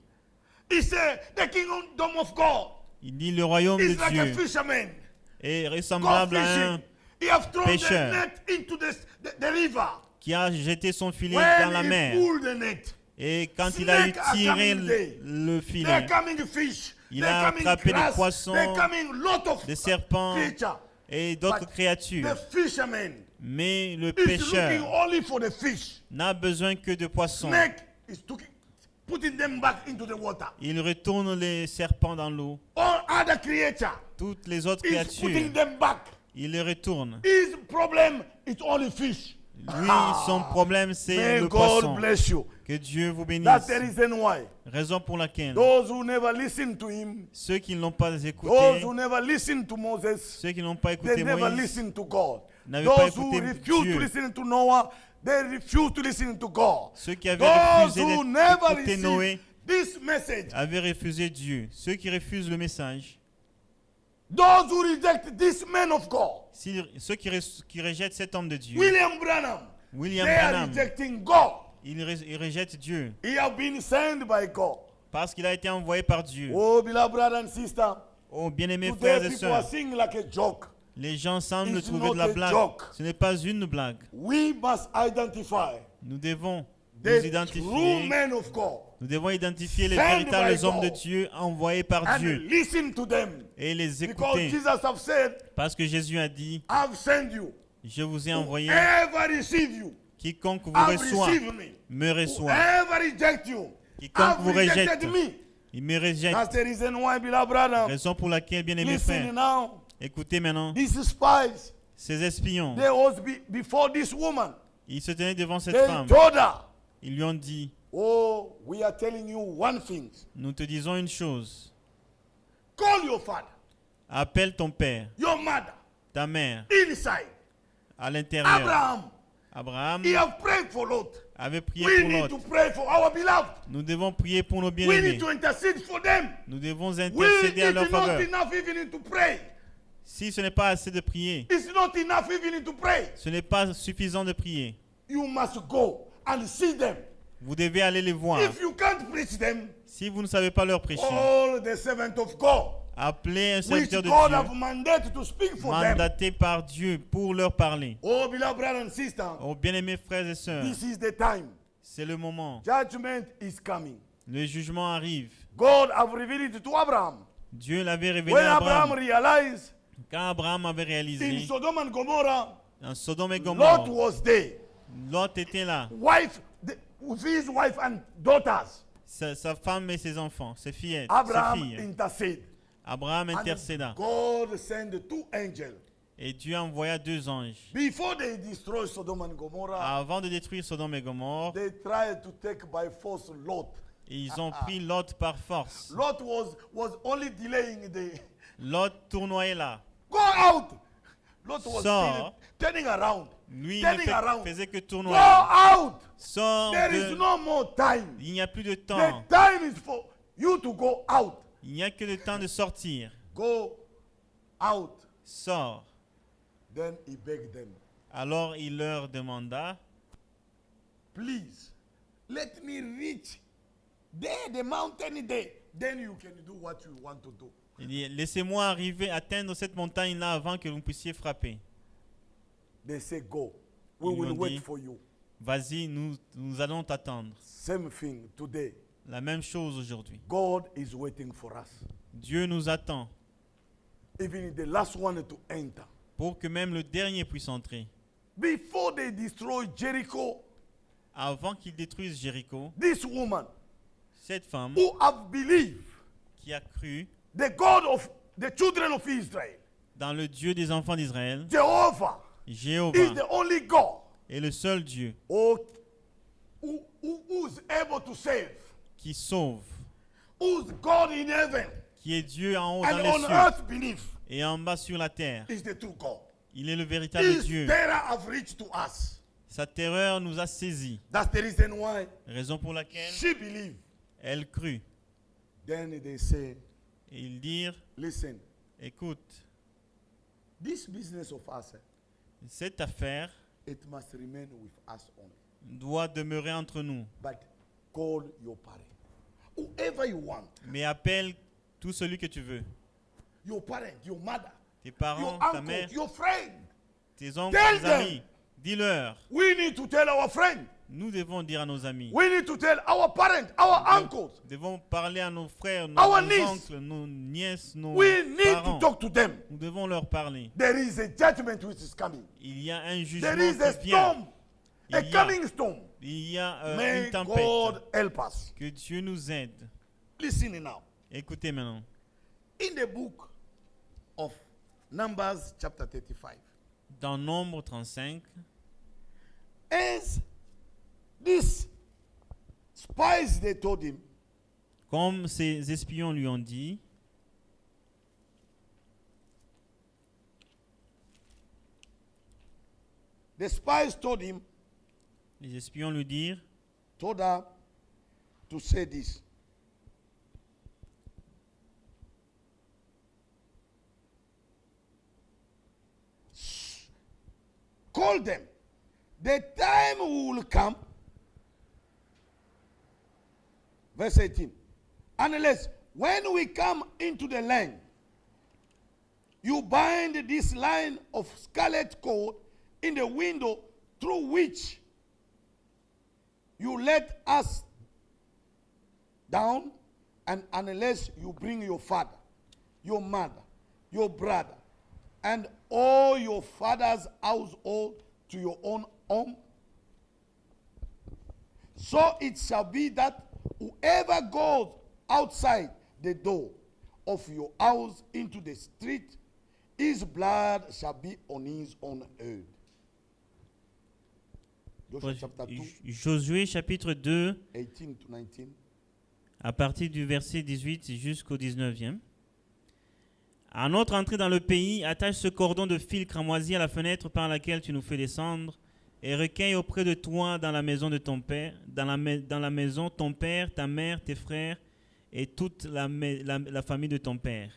He said, the kingdom of God Il dit le royaume is de like a Dieu fisherman. est Go ressemblable à un fishing. He have thrown pêcheur the net into the river. qui a jeté son filet dans la When he mer. pulled the net, Et quand il a eu snake are tiré coming there. le they're filet, coming fish. Il they're a coming attrapé des grass. poissons, they're coming lot of des serpents creatures. et d'autres But créatures. The fisherman Mais le is looking pêcheur only for the fish. n'a besoin que de poissons. Snake is putting them back into the water. Il retourne les serpents dans l'eau. All other creatures Toutes les autres is putting créatures, them back. il les retourne. His problem is only fish. Lui, son problème, c'est May le God poisson. bless you. Que Dieu vous bénisse. That's the reason why. Raison pour laquelle Those who never listen to him, ceux qui ne l'ont pas those écouté, who never listen to Moses, ceux qui n'ont pas they écouté never Moïse, listen to God. n'avaient pas Those who écouté refuse to Dieu. listen to Noah, they refuse to listen to God. Ceux qui avaient Those refusé who never d'écouter receive Noé this message, avaient refusé Dieu. Ceux qui refusent le message, those who reject this man of God, ceux qui rejettent cet homme de Dieu, William Branham, William they are Branham, rejecting God. ils rejettent Dieu He have been sent by God. parce qu'il a été envoyé par Dieu. Oh, beloved brother and sister, Oh, bien-aimés frères today et people are sœurs, seeing like a joke. les gens semblent It's trouver not de la a blague. joke. Ce n'est pas une blague. We must identify Nous devons nous the true identifier. men of God Nous devons identifier les Sent véritables by hommes de God. Dieu envoyés par and Dieu listen to them. et les Because écouter. Jesus have said, Parce que Jésus a dit, I've sent you. je vous ai envoyé. Whoever receive you, Quiconque vous I've reçoit, received me. me reçoit. Whoever reject you, Quiconque I've vous rejette, rejected me. il me rejette. That's the reason why, beloved brother, Raison pour laquelle, bien aimés listen frères, now. écoutez maintenant, These spies, ces espions, they was before this woman. ils se tenaient devant cette They femme. told her, Ils lui ont dit, oh, we are telling you one thing. nous te disons une chose. Call your father, Appelle ton père, your mother, ta mère, inside. à l'intérieur. Abraham, Abraham he have prayed for Lot. avait prié We pour need to Lot. pray for our beloved. Nous devons prier pour nos We need bien-aimés. to intercede for them. Nous devons We, intercéder à leur it's not faveur. enough even to pray. Si ce n'est pas assez de prier, It's not enough even to pray. ce n'est pas suffisant de prier. You must go and see them. Vous devez aller les voir. If you can't preach them, Si vous ne savez pas leur prêcher, all the servant of God, appelez un which serviteur de God have Dieu, mandated to speak for them. mandaté par Dieu pour leur parler. Oh, beloved brother and sister, Oh, bien-aimés frères et sœurs, this is the time. c'est le moment. Judgment is coming. Le jugement arrive. God have revealed it to Abraham. Dieu l'avait révélé When à Abraham Abraham. realized Quand Abraham avait in réalisé, Sodom and Gomorrah, en Sodome et Lot Gomorrhe, was there. Lot était là, With his wife and daughters. sa femme et ses enfants, ses filles. Abraham Ses filles. interceded. Abraham And intercéda. God sent two angels. Et Dieu envoya 2 anges. Before they destroyed Sodom and Gomorrah, Avant de détruire Sodome et Gomorre, they tried to take by force Lot. ils ont pris Lot par force. Lot was only delaying the Lot tournoyait là. go out. Lot was Sors. still turning around. Lui, il Turning ne around. faisait que Go tournoyer. out. Sors There is de... no more time. Il n'y a plus de The temps. time is for you to go out. Il n'y a que le temps de sortir. Go out. Sors. Then he begged them, Alors il leur demanda, please, let me reach there, the mountain there. Then you can do what you want to do. il dit, laissez-moi arriver, atteindre cette montagne-là avant que vous puissiez frapper. They say, go. We Ils will lui ont wait dit, for you. Vas-y, nous allons t'attendre. Same thing today. La même chose aujourd'hui. God is waiting for us. Dieu nous attend Even the last one to enter. pour que même le dernier puisse entrer. Before they destroy Jericho, Avant qu'il détruise Jéricho, this woman cette femme who have believed qui a cru the God of the children of Israel, dans le Dieu des enfants d'Israël, Jehovah, is Jéhovah, the only God est le seul Dieu who's able to save, qui sauve, who's God in heaven qui est Dieu en haut dans and les on cieux earth beneath, et en bas sur la terre. is the true God. Il est le véritable His Dieu. terror have reached to us. Sa terreur nous a saisis, That's the reason why raison pour laquelle she believed. elle crut. Then they say, Et ils dirent, listen, écoute, this business of us, cette affaire it must remain with us only. doit demeurer entre nous. But call your parent. Whoever you want. Mais appelle tout celui que tu veux. Your parent, your mother, Tes your parents, ta uncle, mère, your friend. tes oncles, Tell tes them. amis. Dis-leur. We need to tell our friend. Nous devons dire à nos amis. We need to tell our parent, our uncles. Nous devons parler à nos frères, Our nos niece. oncles, nos nièces, nos We need parents. to talk to them. Nous devons leur parler. There is a judgment which is coming. Il y a un jugement There is a qui vient. storm, a Il y a, coming storm. il y a May une tempête. God help us. Que Dieu nous aide. Listen now. Écoutez maintenant. In the book of Numbers chapter 35, Dans Nombre 35, as these spies, they told him, Comme ses espions lui ont dit, the spies told him, les espions lui dirent, told her to say this. Call them. The time will come. Verse 18. Unless when we come into the land, you bind this line of scarlet cord in the window through which you let us down, and unless you bring your father, your mother, your brother, and all your father's household to your own home, so it shall be that whoever goes outside the door of your house into the street, his blood shall be on his own head. Joshua chapter 2, Josué chapitre 2, 18 to 19. à partir du verset 18 jusqu'au 19e. À notre entrée dans le pays, attache ce cordon de fil cramoisi à la fenêtre par laquelle tu nous fais descendre et recueille auprès de toi dans la maison de ton père, dans la maison ton père, ta mère, tes frères et toute la famille de ton père.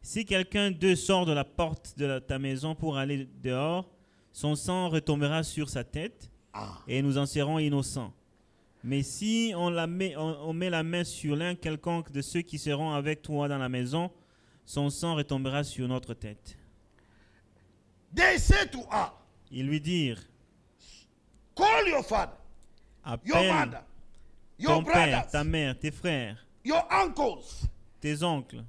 Si quelqu'un d'eux sort de la porte de ta maison pour aller dehors, son sang retombera sur sa tête et nous en serons innocents. Mais si on met la main sur l'un quelconque de ceux qui seront avec toi dans la maison, son sang retombera sur notre tête. They say to her, Ils lui dirent, call your father, your appelle mother, your ton père, brothers, ta mère, tes frères, your uncles, tes oncles,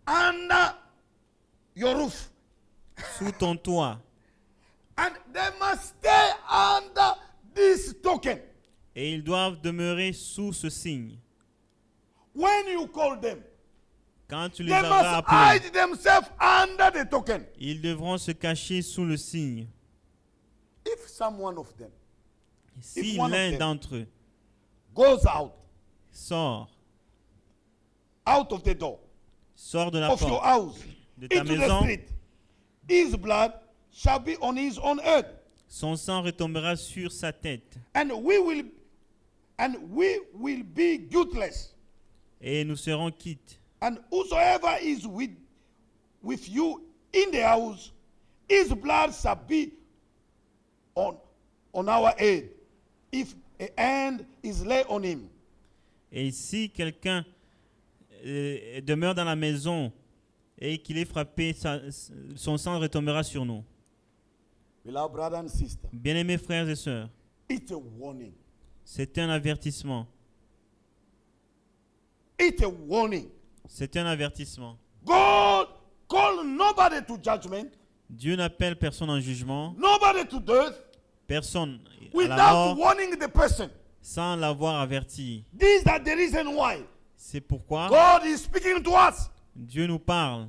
under your roof. sous ton toit, And they must stay under this token. et ils doivent demeurer sous ce signe. When you call them, Quand tu les they auras must appelés, hide themselves under the token. ils devront se cacher sous le signe. If someone of them Si one of l'un them d'entre eux goes out sort of the door de la of your porte house de ta into the maison, street, his blood shall be on his own head, son sang retombera sur sa tête, and we will be guiltless. et nous serons quittes. And whosoever is with you in the house, his blood shall be on our head, if a hand is laid on him. Et si quelqu'un demeure dans la maison et qu'il est frappé, son sang retombera sur nous. Beloved brothers and sisters, Bien-aimés frères et sœurs, it's a warning. c'est un avertissement. It's a warning. C'est un avertissement. God called nobody to judgment, Dieu n'appelle personne en jugement, nobody to death, personne à la without mort, warning the person. sans l'avoir averti. These are the reason why C'est pourquoi God is speaking to us. Dieu nous parle.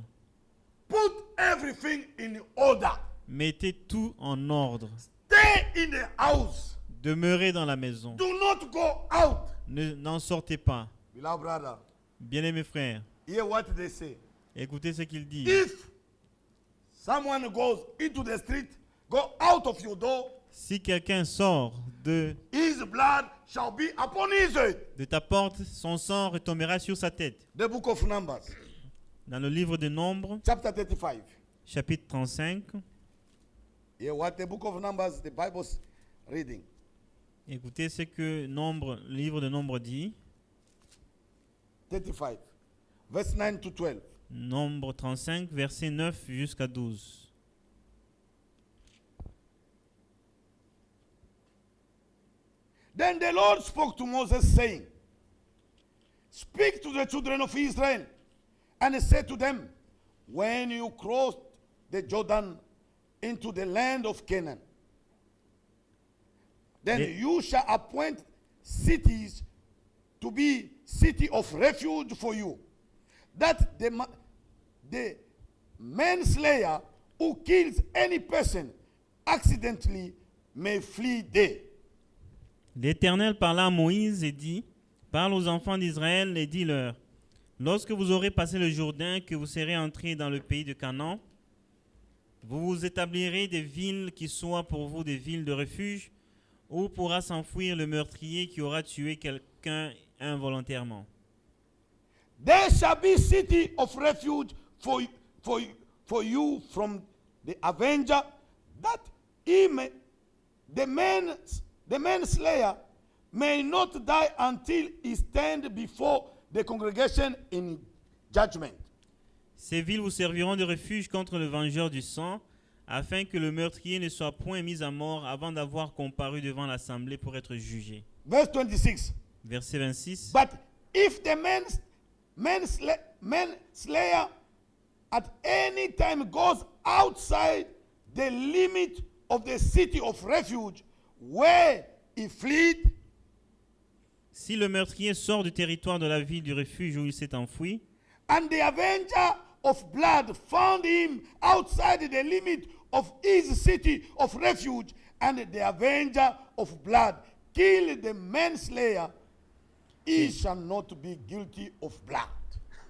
Put everything in order. Mettez tout en ordre. Stay in the house. Demeurez dans la maison. Do not go out. N'en sortez pas. Beloved brother, Bien-aimés frères, hear what they say. écoutez ce qu'il dit. If someone goes into the street, go out of your door, Si quelqu'un sort his blood shall be upon his head. de ta porte, son sang retombera sur sa tête. The book of Numbers, Dans le livre de Nombres, chapter 35. chapitre 35, Hear what the book of Numbers, the Bible's reading. écoutez ce que le livre de Nombres dit. 35, verse 9 to 12. Nombre 35, verset 9 jusqu'à 12. Then the Lord spoke to Moses, saying, Speak to the children of Israel, and say to them, When you cross the Jordan into the land of Canaan, then Ye- you shall appoint cities to be city of refuge for you, that the manslayer who kills any person accidentally may flee there. L'Éternel parla à Moïse et dit, parle aux enfants d'Israël et dis-leur, lorsque vous aurez passé le Jourdain, que vous serez entrés dans le pays de Canaan, vous vous établirez des villes qui soient pour vous des villes de refuge, où pourra s'enfuir le meurtrier qui aura tué quelqu'un involontairement. There shall be city of refuge for you from the avenger, that he may, the manslayer may not die until he stand before the congregation in judgment. Ces villes vous serviront de refuge contre le vengeur du sang, afin que le meurtrier ne soit point mis à mort avant d'avoir comparu devant l'assemblée pour être jugé. Verse 26. Verset 26. But if the manslayer at any time goes outside the limit of the city of refuge where he fled, Si le meurtrier sort du territoire de la ville du refuge où il s'est enfoui, and the avenger of blood found him outside the limit of his city of refuge, and the avenger of blood killed the manslayer, he shall not be guilty of blood.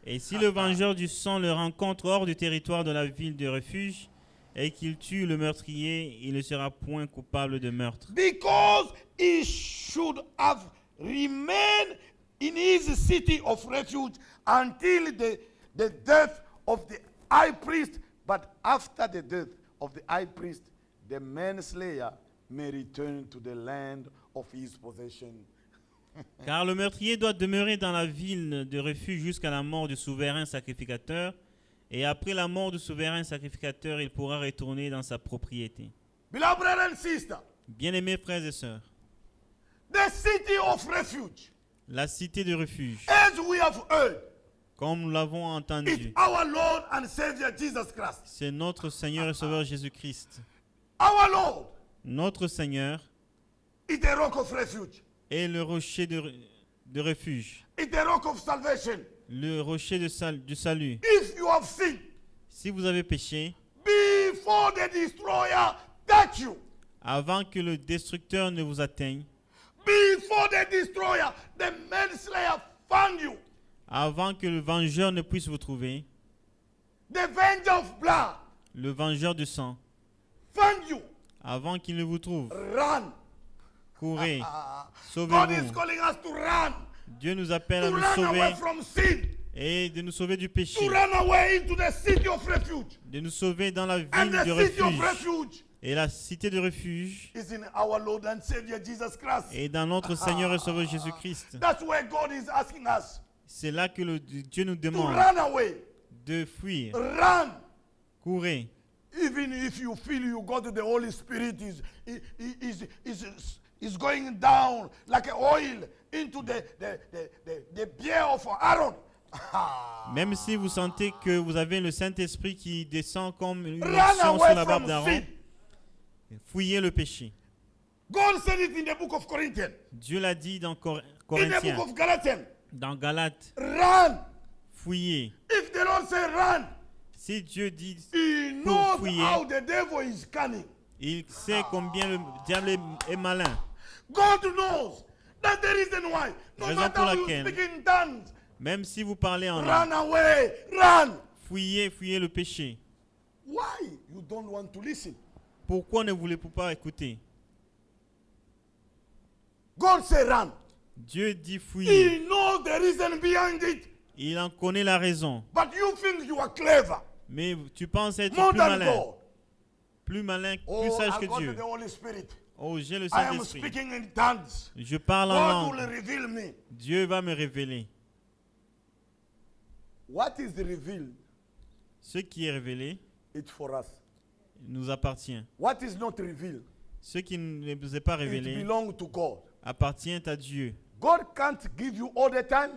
et si le vengeur du sang le rencontre hors du territoire de la ville de refuge, et qu'il tue le meurtrier, il ne sera point coupable de meurtre. Because he should have remained in his city of refuge until the death of the high priest, but after the death of the high priest, the manslayer may return to the land of his possession. Car le meurtrier doit demeurer dans la ville de refuge jusqu'à la mort du souverain sacrificateur, et après la mort du souverain sacrificateur, il pourra retourner dans sa propriété. Beloved brothers and sisters, Bien-aimés frères et sœurs, the city of refuge, la cité de refuge, as we have heard, comme nous l'avons is entendu, our Lord and Savior Jesus Christ. c'est notre Seigneur et Sauveur Jésus-Christ. Our Lord Notre Seigneur is the rock of refuge, est le rocher de refuge, is the rock of salvation. le rocher du salut. If you have sinned, Si vous avez péché, before the destroyer touch you, avant que le destructeur ne vous atteigne, before the destroyer, the manslayer found you, avant que le vengeur ne puisse vous trouver, the avenger of blood le vengeur du sang, found you, avant qu'il ne vous trouve, run. courez, God is sauvez-vous. calling us to run, Dieu nous appelle à to nous run away sauver from sin, et de nous sauver du péché, to run away into the city of refuge. de nous sauver dans la And ville the de city of refuge. refuge Et la cité de refuge is in our Lord and Savior Jesus Christ. est dans notre Seigneur et Sauveur Jésus-Christ. That's where God is asking us C'est là que Dieu nous to demande run away, de fuir, run. courir. Even if you feel you got the Holy Spirit is going down like an oil into the beard of Aaron. Même si vous sentez que vous avez le Saint-Esprit qui descend comme une Run onction away sur la barbe from d'Aaron, sin. fuyez le péché. God said it in the book of Corinthians, Dieu l'a dit dans in the book Corinthiens, of Galatians. dans Galates, Run. fuyez. If the Lord say run, Si Dieu dit, He Pour knows fouiller. how the devil is cunning. il sait combien le diable est malin. God knows. That's the reason why. No Raison matter pour how you laquelle- speak in tongues, Même si vous parlez en langue, run away, run. fuyez le péché. Why you don't want to listen? Pourquoi ne voulez-vous pas écouter? God say run. Dieu dit fuyez. He knows the reason behind it, Il en connaît la raison. but you think you are clever, Mais tu penses être more plus than malin. God. Plus malin, plus Oh, sage I que got Dieu. the Holy Spirit. Oh, j'ai le I am Saint-Esprit. speaking in tongues. Je parle en God will langue. reveal me. Dieu va me révéler. What is revealed? Ce qui est révélé It's for us. nous appartient. What is not revealed? Ce qui ne vous est pas It révélé belongs to God. appartient à Dieu. God can't give you all the time.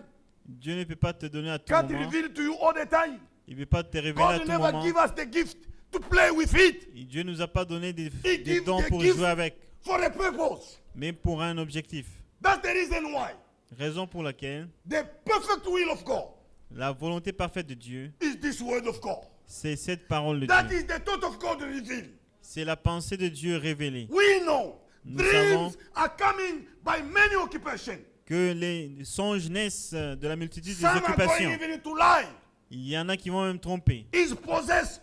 Dieu ne peut pas te donner à tout Can't moment. reveal to you all the time. Il ne peut pas te révéler à God tout never moment. give us the gift to play with it Et Dieu ne nous a pas donné des give dons the pour gift. jouer avec, for a purpose. mais pour un objectif. That's the reason why Raison pour laquelle the perfect will of God la volonté parfaite de Dieu, is this word of God. c'est cette parole de That Dieu. is the thought of God revealed. C'est la pensée de Dieu révélée. We know Nous savons Dreams are coming by many occupations. que les songes naissent de la multitude des Some are going occupations. even to lie. Il y en a qui vont même tromper. He's possessed.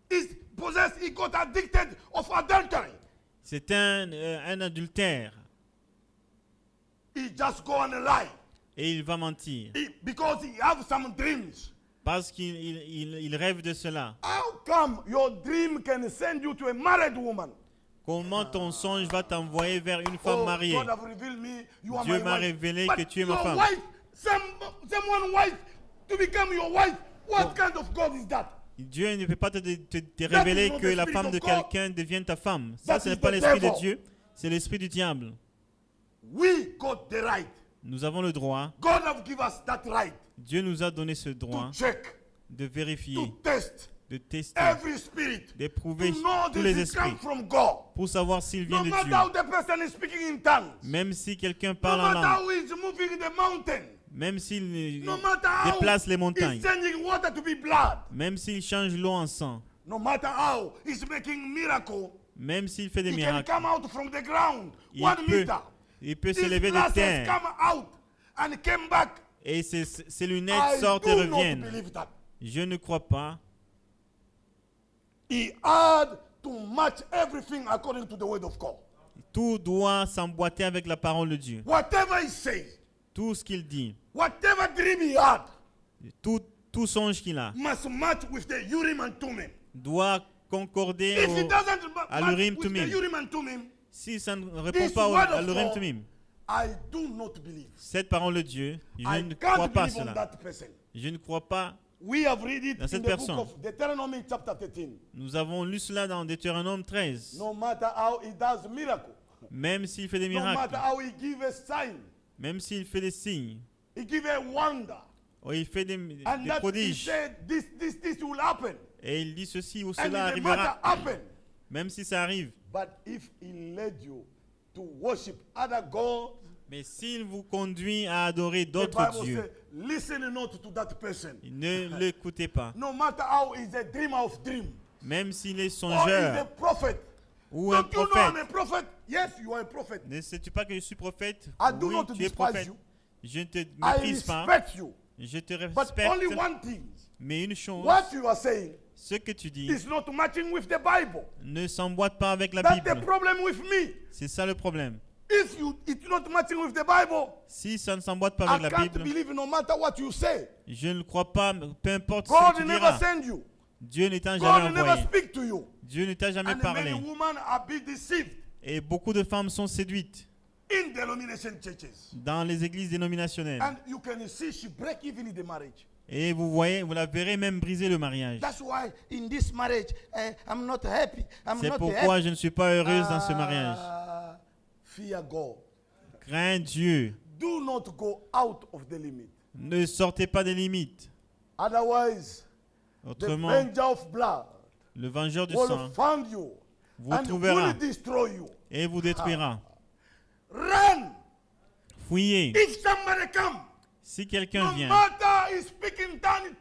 He got addicted of adultery. C'est un adultère He just go and lie. et il va mentir Because he have some dreams. parce qu'il rêve de cela. How come your dream can send you to a married woman? Comment ton songe va t'envoyer vers une femme mariée? God have revealed me, you are Dieu my m'a wife. révélé But que tu es ma your femme. wife, someone wife to become your wife. What kind of God is that? Dieu ne peut pas te is révéler not que the la spirit femme of de God. quelqu'un devienne ta femme. Ça, That ce is n'est pas the l'esprit de devil. Dieu, c'est l'esprit du diable. We got the right. Nous avons le droit, God have given us that right Dieu nous a donné ce to droit check, de vérifier, to test de tester, every spirit, d'éprouver to know tous les this is come esprits from God. pour savoir s'il vient No de matter Dieu. how the person is speaking in tongues, Même si quelqu'un no parle en matter langue, how he's moving the mountain, même s'il no matter how déplace les montagnes, he's changing water to be blood, même s'il change l'eau en sang, no matter how he's making miracle, même s'il fait des he can miracles, come out from the ground il 1 peut, meter. il peut These s'élever de glasses terre come out and came back. et ses lunettes I sortent et do not reviennent. believe that. Je ne crois pas. He had to match everything according to the word of God. Tout doit s'emboîter avec la parole de Dieu. Whatever he says, Tout ce qu'il dit, whatever dream he had, tout songe qu'il a, must match with the Urim and Thummim. doit concorder If he doesn't à match l'Urim with Thummim. the Urim and Thummim, Si ça ne répond this pas word à of l'Urim God, Thummim, I do not believe. cette parole de Dieu, je I ne crois can't pas believe on cela. that person. Je ne crois pas. We have read it Dans in cette the personne. book of Deuteronomy chapter 13. Nous avons lu cela dans Deutéronome 13. No matter how he does miracle, Même s'il fait des no matter miracles, how he gives a sign, même s'il fait des signes, he gives a wonder, ou il fait des and that he prodiges, said this will happen, et il dit ceci ou and cela the matter arrivera, happen. même si ça arrive. But if he led you to worship other gods, Mais s'il vous conduit à adorer the d'autres Bible dieux, says, listen not to that person. ne l'écoutez pas. No matter how he's a dreamer of dreams, Même s'il est or he's a songeur prophet. ou un Don't you know prophète. I'm a prophet? Yes, you are a prophet. Ne sais-tu pas que je suis prophète? I do Oui, not tu es despise prophète. you. Je ne te I méprise pas. respect you. Je te But respecte. only one thing, Mais une chose, what you are saying ce que tu dis is not matching with the Bible. ne s'emboîte pas avec la That's the Bible. problem with me. C'est ça le problème. If it's not matching with the Bible, Si ça ne s'emboîte pas I avec la can't Bible, believe no matter what you say. je ne crois pas, peu importe ce God que tu never diras. send you. Dieu ne t'a jamais God never envoyé. speak to you. Dieu ne t'a jamais And parlé. many women are being deceived Et beaucoup de femmes sont séduites in denomination churches. dans les églises dénominationnelles. And you can see she break even in the marriage. Et vous voyez, vous la verrez même briser le mariage. That's why in this marriage, I'm not happy. I'm C'est not pourquoi happy. je ne suis pas heureuse dans ce mariage. Fear God. Crains Dieu. Do not go out of the limit. Ne sortez pas des limites. Otherwise, the Autrement, avenger of blood le vengeur du will sang find you vous and trouvera will destroy you. et vous détruira. Run! Fuyez. If somebody come, Si quelqu'un no vient, matter he's speaking tongue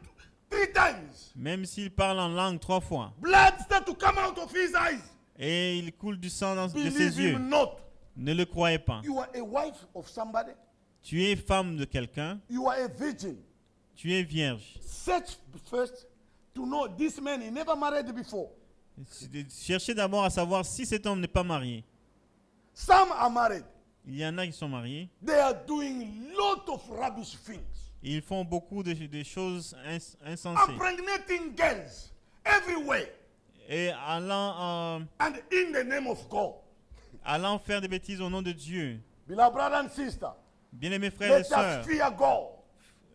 3 times, même s'il parle en langue 3 fois, blood start to come out of his eyes. et il coule du sang de Believe ses yeux, him not. ne le croyez pas. You are a wife of somebody. Tu es femme de quelqu'un, You are a virgin. tu es vierge. Search first to know this man, he never married before. Cherchez d'abord à savoir si cet homme n'est pas marié. Some are married. Il y en a qui sont mariés. They are doing lot of rubbish things. Ils font beaucoup de choses insensées. Impregnating girls everywhere. Et allant And in the name of God. faire des bêtises au nom de Dieu. Beloved brother and sister, Bien-aimés frères et let us sœurs, fear God.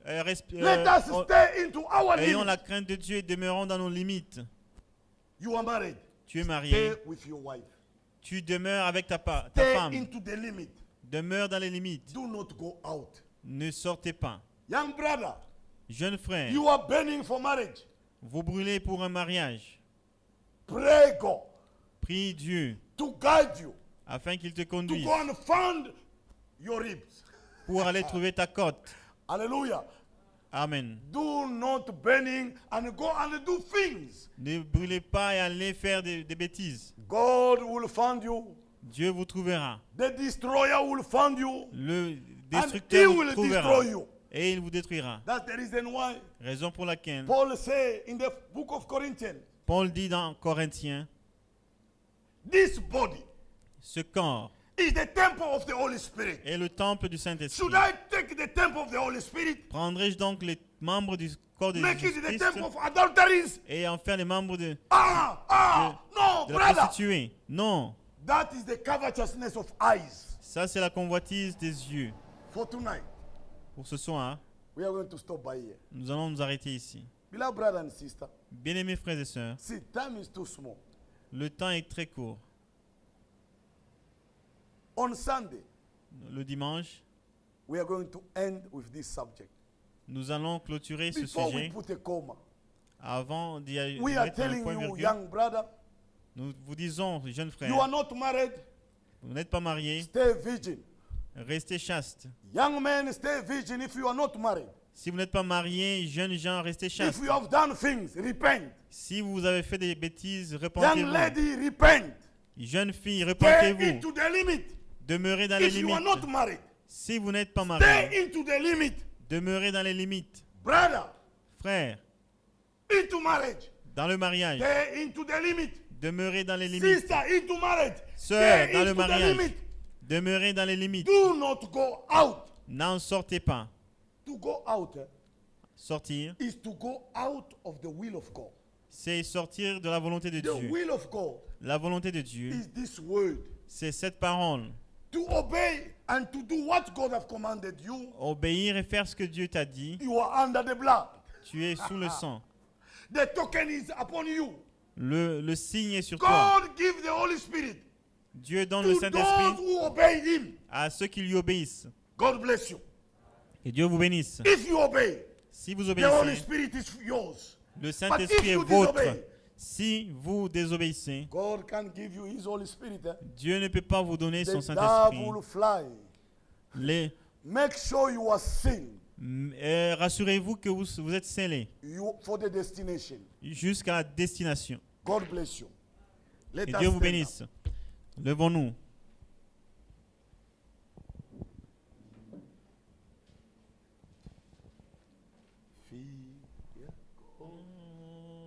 euh, Let us stay into our ayons limit. la crainte de Dieu et demeurons dans nos limites. You are married. Tu es Stay marié, with your wife. tu demeures avec ta Stay femme. into the limit. Demeure dans les limites. Do not go out. Ne sortez pas. Young brother, Jeune frère, you are burning for marriage. vous brûlez pour un mariage. Pray God Prie Dieu to guide you, afin qu'il te to conduise go and find your ribs. pour aller trouver ta côte. Hallelujah. Amen. Do not burning and go and do things. Ne brûlez pas et allez faire des bêtises. God will find you Dieu vous trouvera. The destroyer will find you Le and he destructeur vous will trouvera. destroy you. Et il vous détruira. That's the reason why Raison pour laquelle Paul say in the book of Corinthians, Paul dit dans Corinthiens, this body ce corps is the temple of the Holy Spirit. est le temple du Saint-Esprit. Should I take the temple of the Holy Spirit, Prendrai-je donc les membres du corps de make it the Jésus-Christ temple of adulteries? et en faire les membres de No, la brother. prostituée? Non. That is the covetousness of eyes. Ça, c'est la convoitise des yeux. For tonight, Pour ce soir, we are going to stop by here. nous allons nous arrêter ici. Beloved brother and sister, Bien-aimés frères et sœurs, see, time is too small. le temps est très court. On Sunday, Le dimanche, we are going to end with this subject. nous allons clôturer ce Before we sujet. put a comma, Avant d'y we are mettre un telling point you, virgule, young brother, nous vous disons, jeunes frères, you are not married, vous n'êtes pas mariés, stay virgin. restez chastes. Young men, stay virgin if you are not married. Si vous n'êtes pas mariés, jeunes gens, restez If chastes. you have done things, repent. Si vous avez fait des bêtises, Young repentez-vous. lady, repent. Jeunes filles, Stay repentez-vous. into the limit. Demeurez dans les If you are limites. not married, Si vous n'êtes pas mariés, stay into the limit. demeurez dans les limites. Brother, Frères, into marriage. dans le mariage, Stay into the limit. demeurez dans les limites. Sister, into marriage. Sœurs, Stay dans le into the mariage, limit. demeurez dans les limites. Do not go out. N'en sortez pas. To go out Sortir, is to go out of the will of God. c'est sortir de la volonté de The Dieu. will of God La volonté de Dieu, is this word. c'est cette parole. To obey and to do what God has commanded you, Obéir et faire ce que Dieu t'a dit. you are under the blood. Tu es sous le sang. The token is upon you. Le signe est sur toi. God give the Holy Spirit Dieu donne le to those Saint-Esprit who obey Him. à ceux qui lui obéissent. God bless you. Que Dieu vous bénisse. If you obey, Si vous the Holy obéissez, Spirit is yours. le But Saint-Esprit if est you vôtre. disobey, Si vous désobéissez, God can give you His Holy Spirit. Dieu ne peut pas vous donner son The Saint-Esprit. devil will fly. Make sure you are sealed Rassurez-vous que vous êtes scellés for the destination. jusqu'à la destination. God bless you. Let Que us Dieu vous stand up. bénisse. Levons-nous.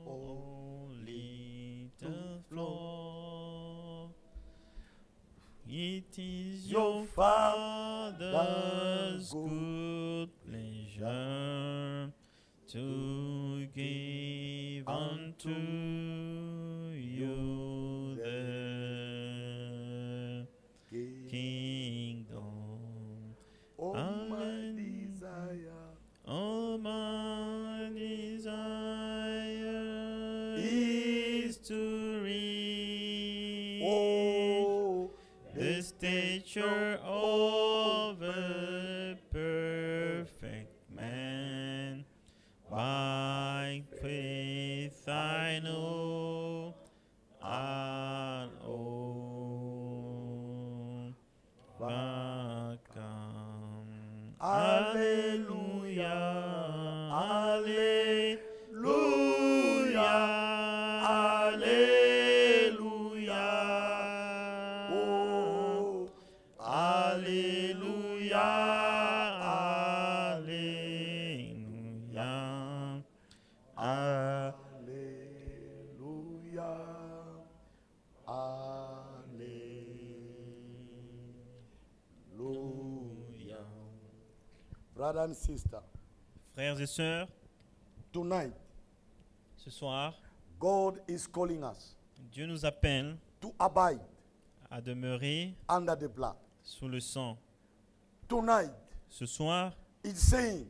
Oh, little flock, it is your Father's good pleasure to give unto you the kingdom. Oh, my Hallelujah. desire All my desire is to reach the stature of a perfect man. By faith I know I'll overcome. Alleluia, Alleluia, Alleluia. Oh, Alléluia, Alléluia, Hallelujah. Brother and sister, Frères et sœurs, tonight ce soir, God is calling us Dieu nous appelle to abide à demeurer under the blood. sous le sang. Tonight, Ce soir, it's saying,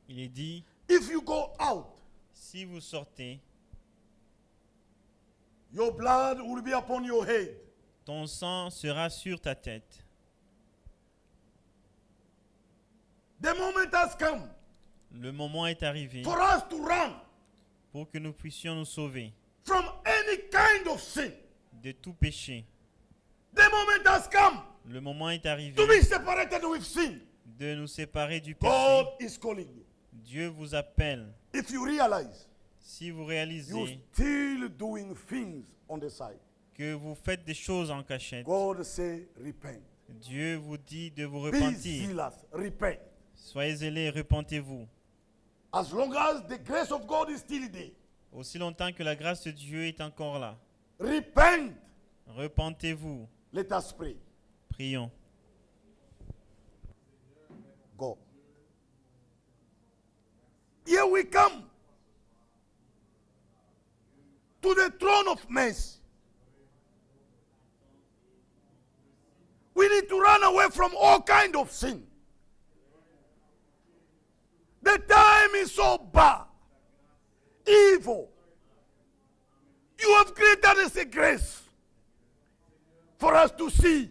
il est dit, if you go out, si vous sortez, your blood will be upon your head. ton sang sera sur ta tête. The moment has come Le moment est arrivé for us to run pour que nous puissions nous sauver from any kind of sin. de tout péché. The moment has come Le moment est arrivé to be separated with sin. de nous séparer du péché. God is calling you. Dieu vous appelle. If you realize Si vous you're réalisez still doing things on the side, que que vous faites des choses en cachette, God say, repent. Dieu vous dit de vous Be repentir. zealous, repent. Soyez zélés, repentez-vous. As long as the grace of God is still there, Aussi longtemps que la grâce de Dieu est encore là. repent. Repentez-vous. Let us pray. Prions. Go. Here we come to the throne of mercy. We need to run away from all kind of sin. The time is so bad, evil. You have created us a grace for us to see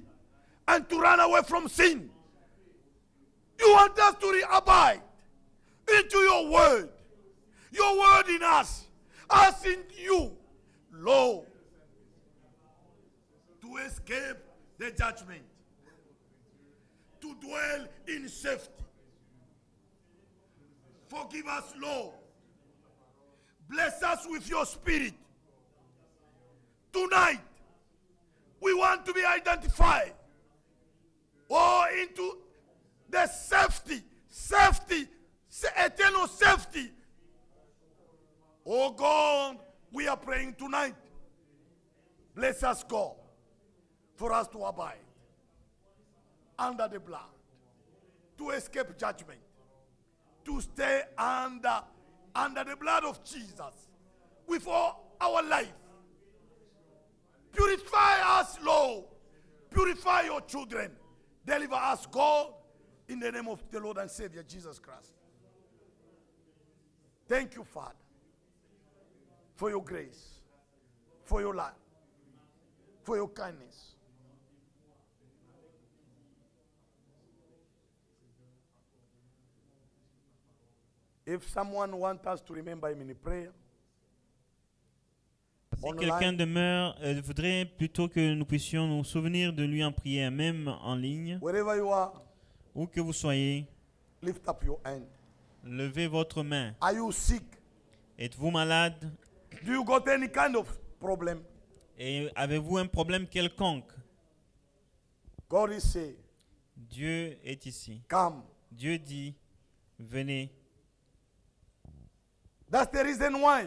and to run away from sin. You want us to abide into your word in us in you, Lord, to escape the judgment, to dwell in safety. Forgive us, Lord. Bless us with your spirit. Tonight, we want to be identified into the safety, eternal safety. Oh God, we are praying tonight. Bless us, God, for us to abide under the blood, to escape judgment, to stay under the blood of Jesus with all our life. Purify us, Lord. Purify your children. Deliver us, God, in the name of the Lord and Savior Jesus Christ. Thank you, Father, for your grace, for your love, for your kindness. If someone wants us to remember him in prayer, Si online, quelqu'un demeure, voudrait plutôt que nous puissions nous souvenir de lui en prière, même en ligne, wherever you are, où que vous soyez, lift up your hand. levez votre main. Are you sick? Êtes-vous malade? Do you got any kind of problem? Et avez-vous un problème quelconque? God is saying, Dieu est ici. come. Dieu dit, venez. That's the reason why.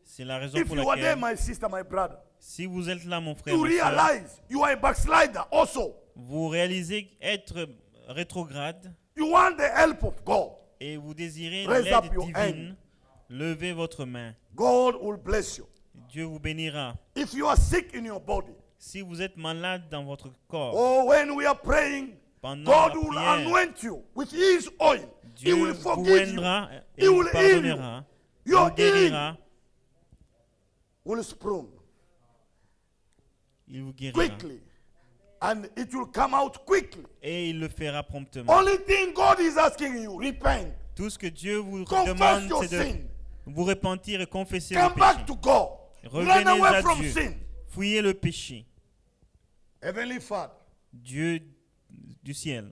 C'est la raison If pour you are there, laquelle, my sister, my brother, si vous êtes là, mon frère, you ma sœur, realize you are a backslider also. vous réalisez être rétrograde You want the help of God. et vous désirez Raise up l'aide your divine, levez votre main. God will bless you. Dieu vous bénira. If you are sick in your body, Si vous êtes malade dans votre corps, or when we are praying, pendant God la will prière, anoint you with His oil. He Dieu will vous forgive you. aidera et He vous will heal you. pardonnera, Your vous guérira, Will sprout il vous guérira. quickly, and it will come out quickly. Et il le fera promptement. Only thing God is asking you, repent, Tout ce que Dieu vous confess demande, your c'est de sin, vous repentir et confesser le come péché. back to God, run Revenez away à from Dieu. sin. Fuyez le péché. Heavenly Father, Dieu du ciel,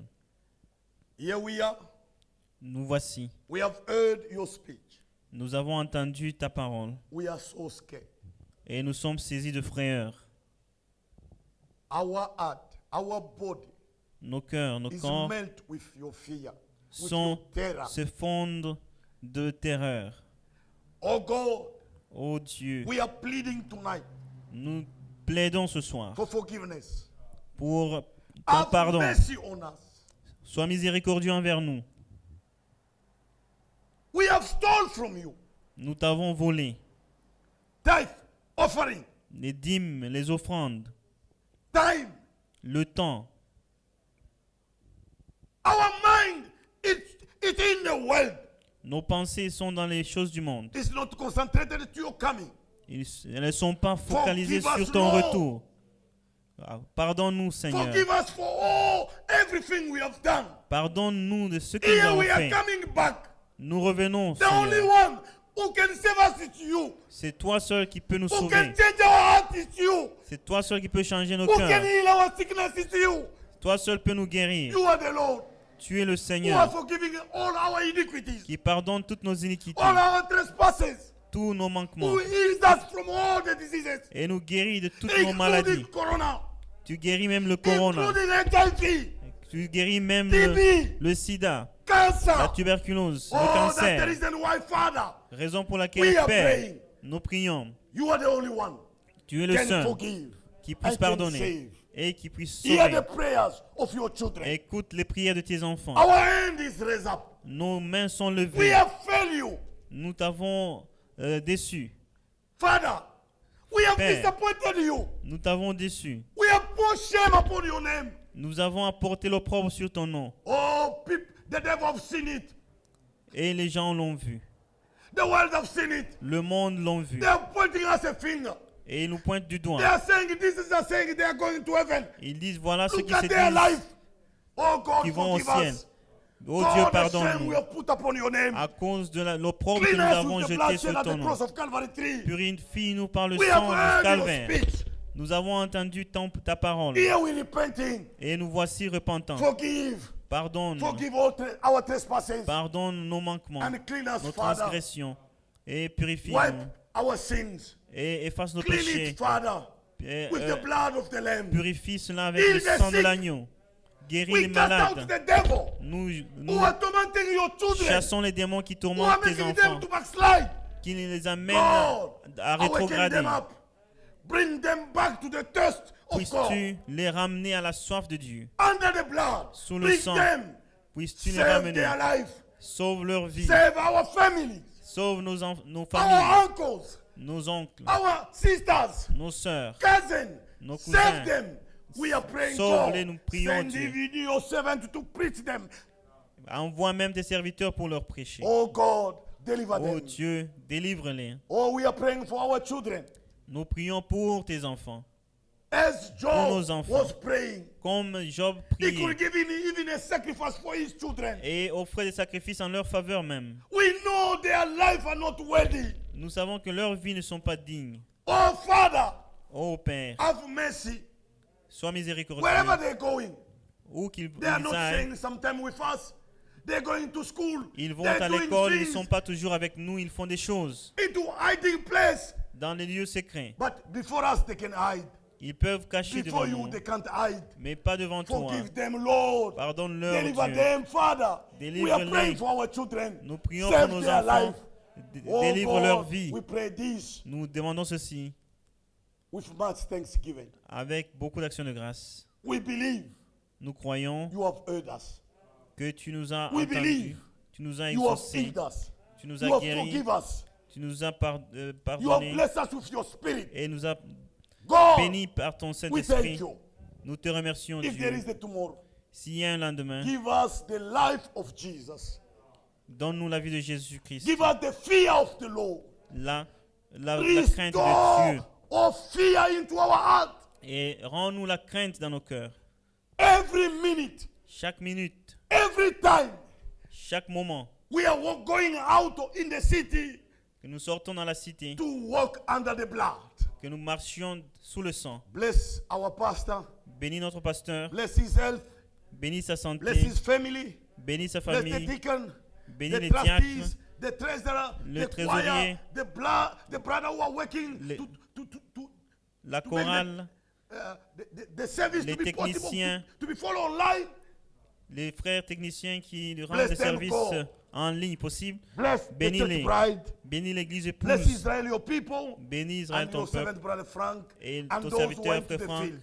here we are. nous voici. We have heard your speech. Nous avons entendu ta parole We are so scared. et nous sommes saisis de frayeur. Our heart, our body Nos cœurs, nos is corps melt with your fear, with sont, your terror. se fondent de terreur. Oh God, Ô Dieu, we are pleading tonight nous plaidons ce soir for forgiveness. pour ton Have pardon. mercy on us. Sois miséricordieux envers nous. We have stolen from you Nous t'avons volé tithe, offering, les dîmes, les offrandes, time. le temps. Our mind is in the world. Nos pensées sont dans les choses du monde. It's not concentrated to your coming. Elles ne sont pas focalisées Forgive us, sur ton Lord. retour. Ah, pardonne-nous, Seigneur. Forgive us for everything we have done. Pardonne-nous de ce que nous Here avons we are fait. coming back. Nous revenons, The only Seigneur. one who can save us is you. C'est toi seul qui peux nous Who sauver. can change our heart is you. C'est toi seul qui peux changer nos Who can cœurs. heal our sickness is you. Toi seul peux nous guérir. You are the Lord Tu es le who are Seigneur forgiving all our iniquities, qui pardonne toutes nos iniquités, all our trespasses. tous nos manquements Who heals us from all the diseases, et nous guéris de toutes nos maladies. including corona, Tu guéris même le corona. including HIV, Tu guéris même TB, le sida, cancer. la tuberculose, le Oh, that's the cancer. reason why, Father, Raison pour laquelle, we are Père, praying. nous prions. You are the only one Tu es le can seul forgive qui and puisse can pardonner save. et qui puisse Hear sauver. the prayers of your children. Écoute les prières de tes enfants. Our hand is raised up. Nos mains sont We levées. have failed you, Nous t'avons déçu. Father. We have Père. disappointed you. Nous t'avons déçu. We have put shame upon your name. Nous avons apporté l'opprobre sur ton nom. Oh, the devil have seen it. Et les gens l'ont vu. The world have seen it. Le monde l'ont vu. They are pointing us a finger. Et ils nous pointent du They doigt. are saying this is saying they are going to heaven. Ils disent voilà ceux Look qui at se their disent life. Oh God, qui vont au forgive ciel. us. Oh God, Dieu, the shame pardonne-nous. we have put upon your name. À cause de l'opprobre que nous Clean us avons with the jeté blood sur shed at ton the nom. cross of Calvary tree. Purifie-nous par le We have sang du heard your calvaire. speech. Nous avons entendu ta parole. Here we repenting. Et nous voici repentants. Forgive. Pardonne. Forgive all our trespasses. Pardonne nos manquements, And clean us, nos Father. transgressions. Et purifie-nous. Wipe our sins. Et efface nos Clean péchés. it, Father, Et, with the blood of the Lamb. purifie cela avec Heal le the sang de sick. l'agneau. Guéris We les cast out malades. the devil Nous who are tormenting your children, chassons les démons qui who are tourmentent tes making enfants, them to backslide. qui les amènent God, à awaken rétrograder. them up. Bring them back to the thirst of God. Puisses-tu les ramener à la soif de Dieu. Under the blood. Sous le Bring sang. them. Puisses-tu les Save ramener. their life. Sauve leur vie. Save our families. Sauve nos Our familles, uncles. nos oncles, Our sisters. nos sœurs. Cousins. Nos Save cousins. them. We are praying, Sauve-les, God. nous prions, Send Dieu. even your servant to preach them. Envoie même tes serviteurs pour leur prêcher. Oh God, deliver Oh them. Dieu, délivre-les. Oh, we are praying for our children. Nous prions pour tes enfants. As Pour Job nos enfants. was praying, Comme Job he priait could give even a sacrifice for his children. et offrait des sacrifices en leur faveur même. We know their life are not worthy. Nous savons que leurs vies ne sont pas dignes. Oh Father, Oh Père, have mercy. sois miséricordieux. Wherever they're going, Où qu'ils they are not aillent, staying sometime with us. They're going to school. ils vont They're à doing l'école, ils ne things sont pas toujours avec nous, ils font des choses into hiding place. dans les lieux secrets. But before us, they can hide. Ils peuvent cacher Before devant you, nous, they can't hide. mais pas devant toi. Forgive them, Lord. Pardonne-leur, Deliver Dieu. them, Father. We are Délivre-les. praying for our children. Nous prions Save pour nos their enfants. life. Oh Délivre leur God, vie. we pray this Nous demandons ceci with much thanksgiving. avec beaucoup d'actions de grâce. We believe Nous croyons you have heard us. que tu nous as We entendus, believe tu nous as You have exaucés, healed us. tu nous You as have guéris, forgiven us. tu nous as You have pardonné blessed us with your spirit. et nous as God, bénis par ton we thank Saint-Esprit. you. Nous te remercions, If there Dieu. is a tomorrow, S'il y a un lendemain, give us the life of Jesus. donne-nous la vie de Jésus-Christ. Give us the fear of the Lord. La crainte de Dieu. Restore all fear into our heart. Et rends-nous la crainte dans nos cœurs. Every minute, Chaque minute, every time chaque moment we are going out in the city que nous sortons dans la cité, to walk under the blood. que nous marchions sous le sang. Bless our pastor. Bénis notre pasteur, Bless his health. bénis sa Bless santé, his family. bénis sa Bless the famille, deacon. bénis The les diacres, trustees. The treasurer. le The choir. trésorier, The brother who are working les- to la to make chorale, the service les to be possible techniciens. to be followed online. les frères techniciens qui rendent Bless des them, services God. en ligne possibles. Bless the Bénis-les. church bride. Bénis l'église Bless épouse. Israel, your people. Bénis Israël, And ton your servant, peuple. brother Frank. Et And ton those who serviteur, went to frère the Franck. field.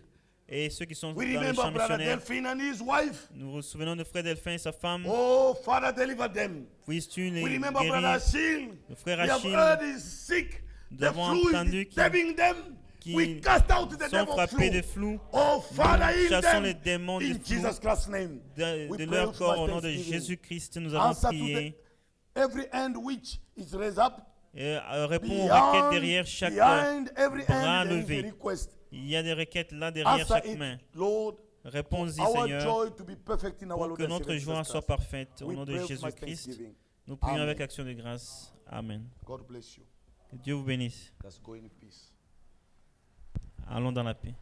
Et ceux qui sont We dans les remember champs brother missionnaires. Delphine and his wife. Nous nous souvenons de frère Delphin et sa femme. Oh, Father, deliver them. Puisses-tu les We remember brother guérir. Achille. Le frère We have Achille, heard he's sick. nous The avons flu entendu is qu'il- stabbing them. qui We cast out the sont devil frappés de flu. flou. Oh, Father, Nous heal chassons them les démons de in flou Jesus Christ's name. de We pray leur with corps much au nom de thanksgiving. Jésus-Christ. Nous avons Answer to prié. every hand which is raised up. Et réponds aux requêtes Behind, derrière chaque behind every bras hand, there is a levé. request. Il y a des requêtes là derrière Answer chaque it, main. Lord. Réponds-y, Our Seigneur, joy to be perfect in our pour Lord que and notre Savior joie Jesus soit Christ. parfaite. Au We nom de pray with much Jésus-Christ, thanksgiving. nous prions Amen. avec action de grâce. Amen. God bless you. Que Dieu vous bénisse. Let's go in peace. Allons dans la paix.